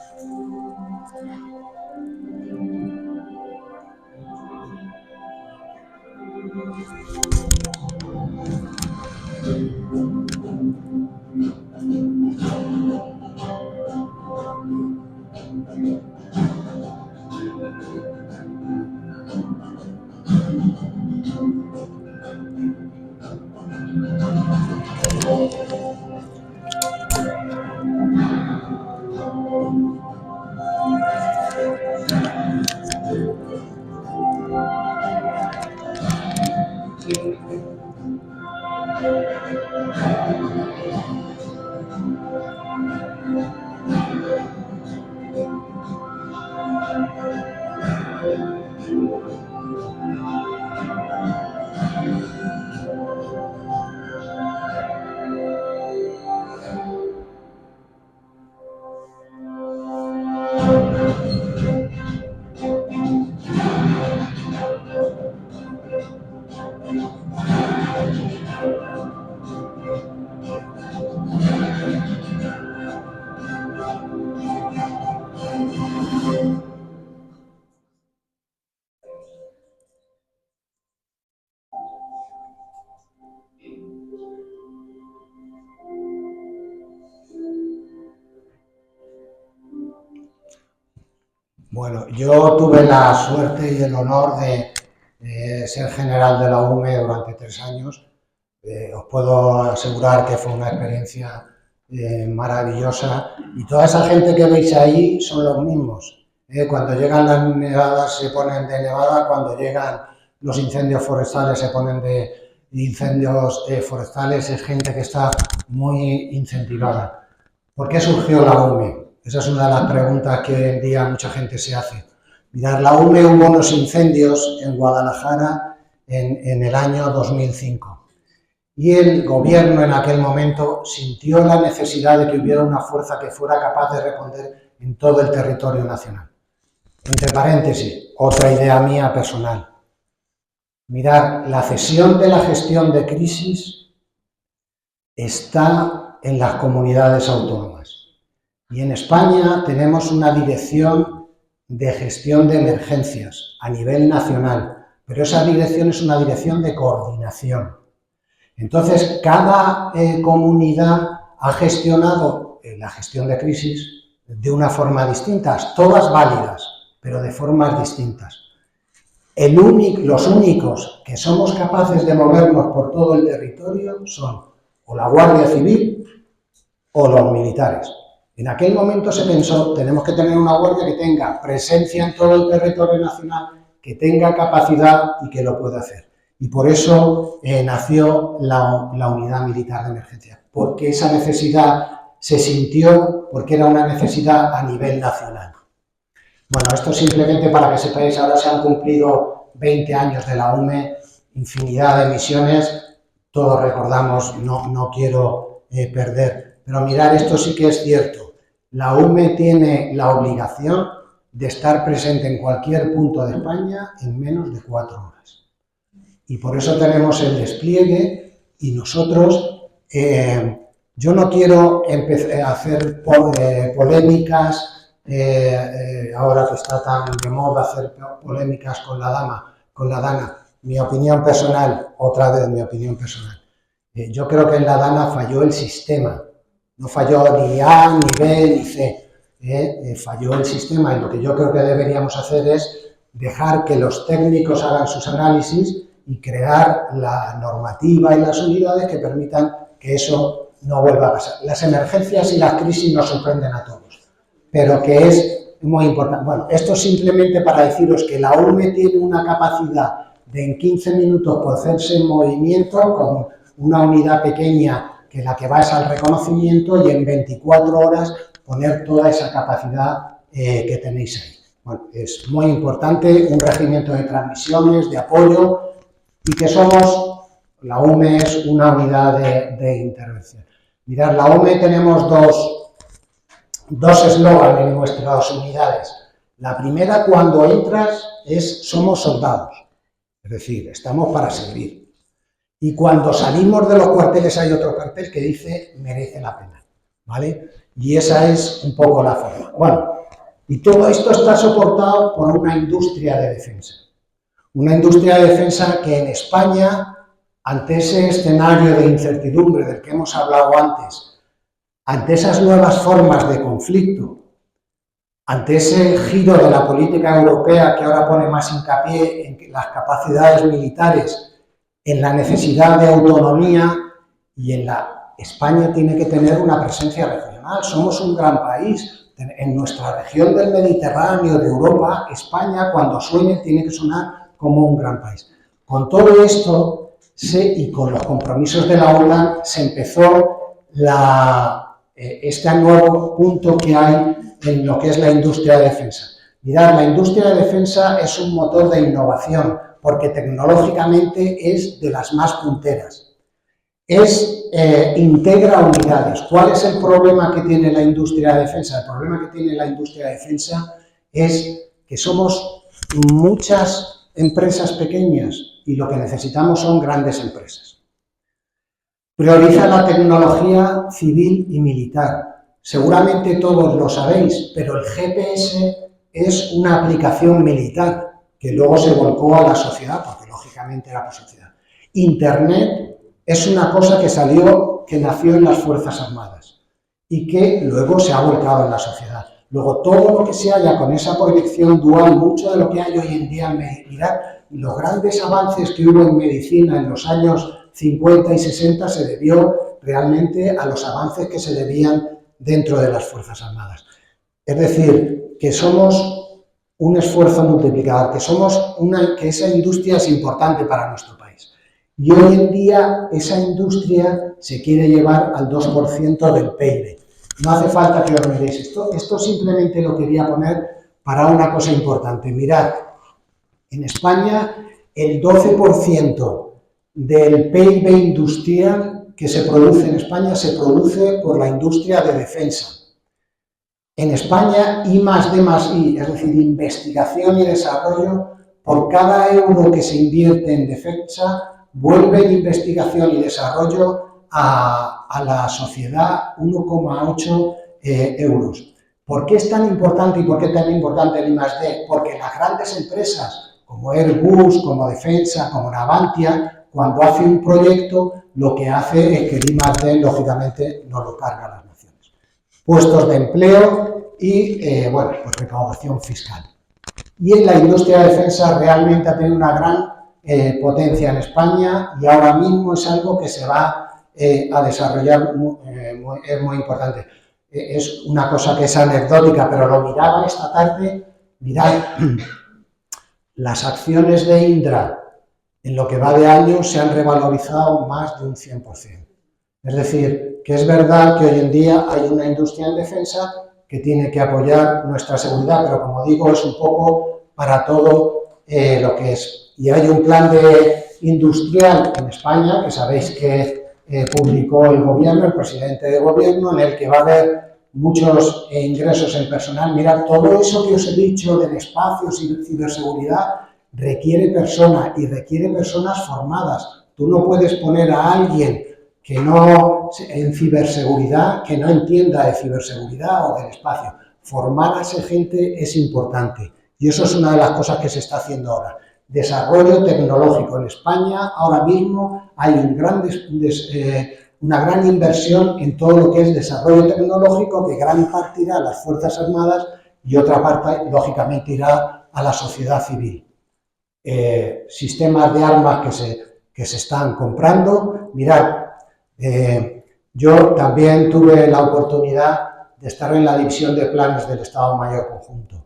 Speaker 1: Bueno, yo tuve la suerte y el honor de ser general de la UME durante 3 años. Os puedo asegurar que fue una experiencia maravillosa, y toda esa gente que veis ahí son los mismos. Cuando llegan las nevadas se ponen de nevada, cuando llegan los incendios forestales se ponen de incendios forestales, es gente que está muy incentivada. ¿Por qué surgió la UME? Esa es una de las preguntas que hoy en día mucha gente se hace. Mirad, la UME hubo unos incendios en Guadalajara en el año 2005. Y el gobierno en aquel momento sintió la necesidad de que hubiera una fuerza que fuera capaz de responder en todo el territorio nacional. Entre paréntesis, otra idea mía personal. Mirad, la cesión de la gestión de crisis está en las comunidades autónomas. Y en España tenemos una dirección de gestión de emergencias a nivel nacional, pero esa dirección es una dirección de coordinación. Entonces, cada comunidad ha gestionado la gestión de crisis de una forma distinta, todas válidas, pero de formas distintas. Los únicos que somos capaces de movernos por todo el territorio son o la Guardia Civil o los militares. En aquel momento se pensó, tenemos que tener una guardia que tenga presencia en todo el territorio nacional, que tenga capacidad y que lo pueda hacer. Y por eso nació la Unidad Militar de Emergencia, porque esa necesidad se sintió, porque era una necesidad a nivel nacional. Bueno, esto simplemente para que sepáis, ahora se han cumplido 20 años de la UME, infinidad de misiones, todos recordamos, no quiero perder, pero mirad, esto sí que es cierto, la UME tiene la obligación de estar presente en cualquier punto de España en menos de 4 horas. Y por eso tenemos el despliegue y nosotros, yo no quiero empezar a hacer polémicas, ahora que está tan de moda hacer polémicas con la DANA, mi opinión personal, otra vez mi opinión personal. Yo creo que en la DANA falló el sistema, no falló ni A, ni B, ni C, falló el sistema, y lo que yo creo que deberíamos hacer es dejar que los técnicos hagan sus análisis y crear la normativa y las unidades que permitan que eso no vuelva a pasar. Las emergencias y las crisis nos sorprenden a todos, pero que es muy importante. Bueno, esto simplemente para deciros que la UME tiene una capacidad de en 15 minutos ponerse en movimiento con una unidad pequeña que la que va es al reconocimiento y en 24 horas poner toda esa capacidad que tenéis ahí. Bueno, es muy importante un regimiento de transmisiones, de apoyo, y que la UME es una unidad de intervención. Mirad, la UME tenemos dos eslóganes en nuestras unidades. La primera, cuando entras, es somos soldados, es decir, estamos para servir. Y cuando salimos de los cuarteles hay otro cartel que dice merece la pena, ¿vale? Y esa es un poco la forma. Bueno, y todo esto está soportado por una industria de defensa. Una industria de defensa que en España, ante ese escenario de incertidumbre del que hemos hablado antes, ante esas nuevas formas de conflicto, ante ese giro de la política europea que ahora pone más hincapié en las capacidades militares, en la necesidad de autonomía y España tiene que tener una presencia regional. Somos un gran país. En nuestra región del Mediterráneo, de Europa, España, cuando suene, tiene que sonar como un gran país. Con todo esto y con los compromisos de la OTAN se empezó este nuevo punto que hay en lo que es la industria de defensa. Mirad, la industria de defensa es un motor de innovación porque tecnológicamente es de las más punteras. Integra unidades. ¿Cuál es el problema que tiene la industria de defensa? El problema que tiene la industria de defensa es que somos muchas empresas pequeñas y lo que necesitamos son grandes empresas. Prioriza la tecnología civil y militar. Seguramente todos lo sabéis, pero el GPS es una aplicación militar que luego se volcó a la sociedad, porque lógicamente era la sociedad. Internet es una cosa que nació en las Fuerzas Armadas y que luego se ha volcado en la sociedad. Luego, todo lo que se haya con esa proyección dual, mucho de lo que hay hoy en día en medicina, los grandes avances que hubo en medicina en los años 50 y 60 se debió realmente a los avances que se debían dentro de las Fuerzas Armadas. Es decir, que somos un esfuerzo multiplicador, que esa industria es importante para nuestro país. Y hoy en día esa industria se quiere llevar al 2% del PIB. No hace falta que os miréis esto simplemente lo quería poner para una cosa importante. Mirad, en España el 12% del PIB industrial que se produce en España se produce por la industria de defensa. En España, I+D+I, es decir, investigación y desarrollo, por cada euro que se invierte en defensa, vuelve en investigación y desarrollo a la sociedad 1,8 euros. ¿Por qué es tan importante y por qué tan importante el I+D? Porque las grandes empresas, como Airbus, como Defensa, como Navantia, cuando hace un proyecto, lo que hace es que el I+D, lógicamente, no lo carga las naciones. Puestos de empleo y, bueno, pues recaudación fiscal. Y en la industria de defensa realmente ha tenido una gran potencia en España y ahora mismo es algo que se va a desarrollar, es muy importante. Es una cosa que es anecdótica, pero lo miraba esta tarde, mirad, las acciones de Indra en lo que va de año se han revalorizado más de un 100%. Es decir, que es verdad que hoy en día hay una industria en defensa que tiene que apoyar nuestra seguridad, pero como digo, es un poco para todo lo que es. Y hay un plan industrial en España, que sabéis que publicó el gobierno, el presidente de gobierno, en el que va a haber muchos ingresos en personal. Mirad, todo eso que os he dicho del espacio, ciberseguridad, requiere personas y requiere personas formadas. Tú no puedes poner a alguien que no, en ciberseguridad, que no entienda de ciberseguridad o del espacio. Formar a esa gente es importante y eso es una de las cosas que se está haciendo ahora. Desarrollo tecnológico. En España ahora mismo hay una gran inversión en todo lo que es desarrollo tecnológico, que gran parte irá a las Fuerzas Armadas y otra parte, lógicamente, irá a la sociedad civil. Sistemas de armas que se están comprando. Mirad, yo también tuve la oportunidad de estar en la división de planes del Estado Mayor Conjunto.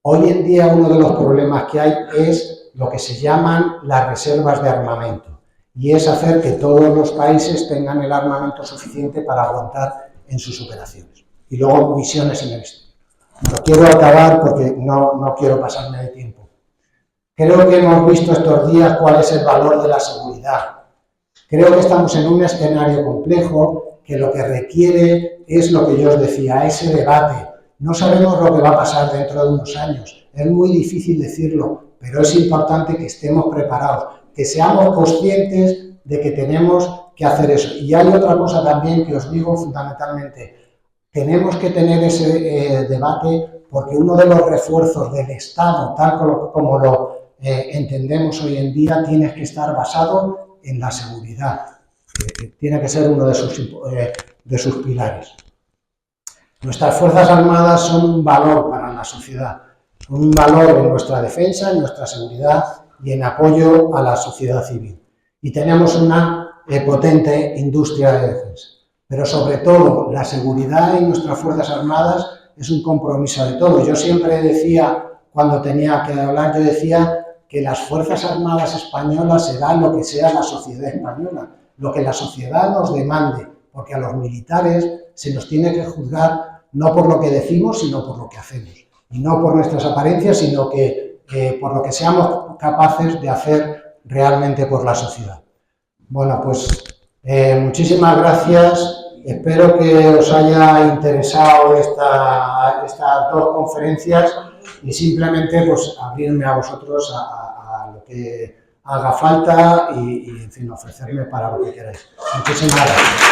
Speaker 1: Hoy en día uno de los problemas que hay es lo que se llaman las reservas de armamento y es hacer que todos los países tengan el armamento suficiente para aguantar en sus operaciones. Y luego misiones en el exterior. No quiero acabar porque no quiero pasarme de tiempo. Creo que hemos visto estos días cuál es el valor de la seguridad. Creo que estamos en un escenario complejo que lo que requiere es lo que yo os decía, ese debate. No sabemos lo que va a pasar dentro de unos años. Es muy difícil decirlo, pero es importante que estemos preparados, que seamos conscientes de que tenemos que hacer eso. Y hay otra cosa también que os digo fundamentalmente. Tenemos que tener ese debate porque uno de los refuerzos del Estado, tal como lo entendemos hoy en día, tiene que estar basado en la seguridad. Tiene que ser uno de sus pilares. Nuestras Fuerzas Armadas son un valor para la sociedad, son un valor en nuestra defensa, en nuestra seguridad y en apoyo a la sociedad civil. Y tenemos una potente industria de defensa. Pero sobre todo, la seguridad en nuestras Fuerzas Armadas es un compromiso de todos. Yo siempre decía, cuando tenía que hablar, yo decía que las Fuerzas Armadas españolas serán lo que sea la sociedad española, lo que la sociedad nos demande, porque a los militares se nos tiene que juzgar no por lo que decimos, sino por lo que hacemos. Y no por nuestras apariencias, sino que por lo que seamos capaces de hacer realmente por la sociedad. Bueno, pues muchísimas gracias. Espero que os haya interesado estas dos conferencias y simplemente pues abrirme a vosotros a lo que haga falta y en fin, ofrecerme para lo que queráis. Muchísimas gracias.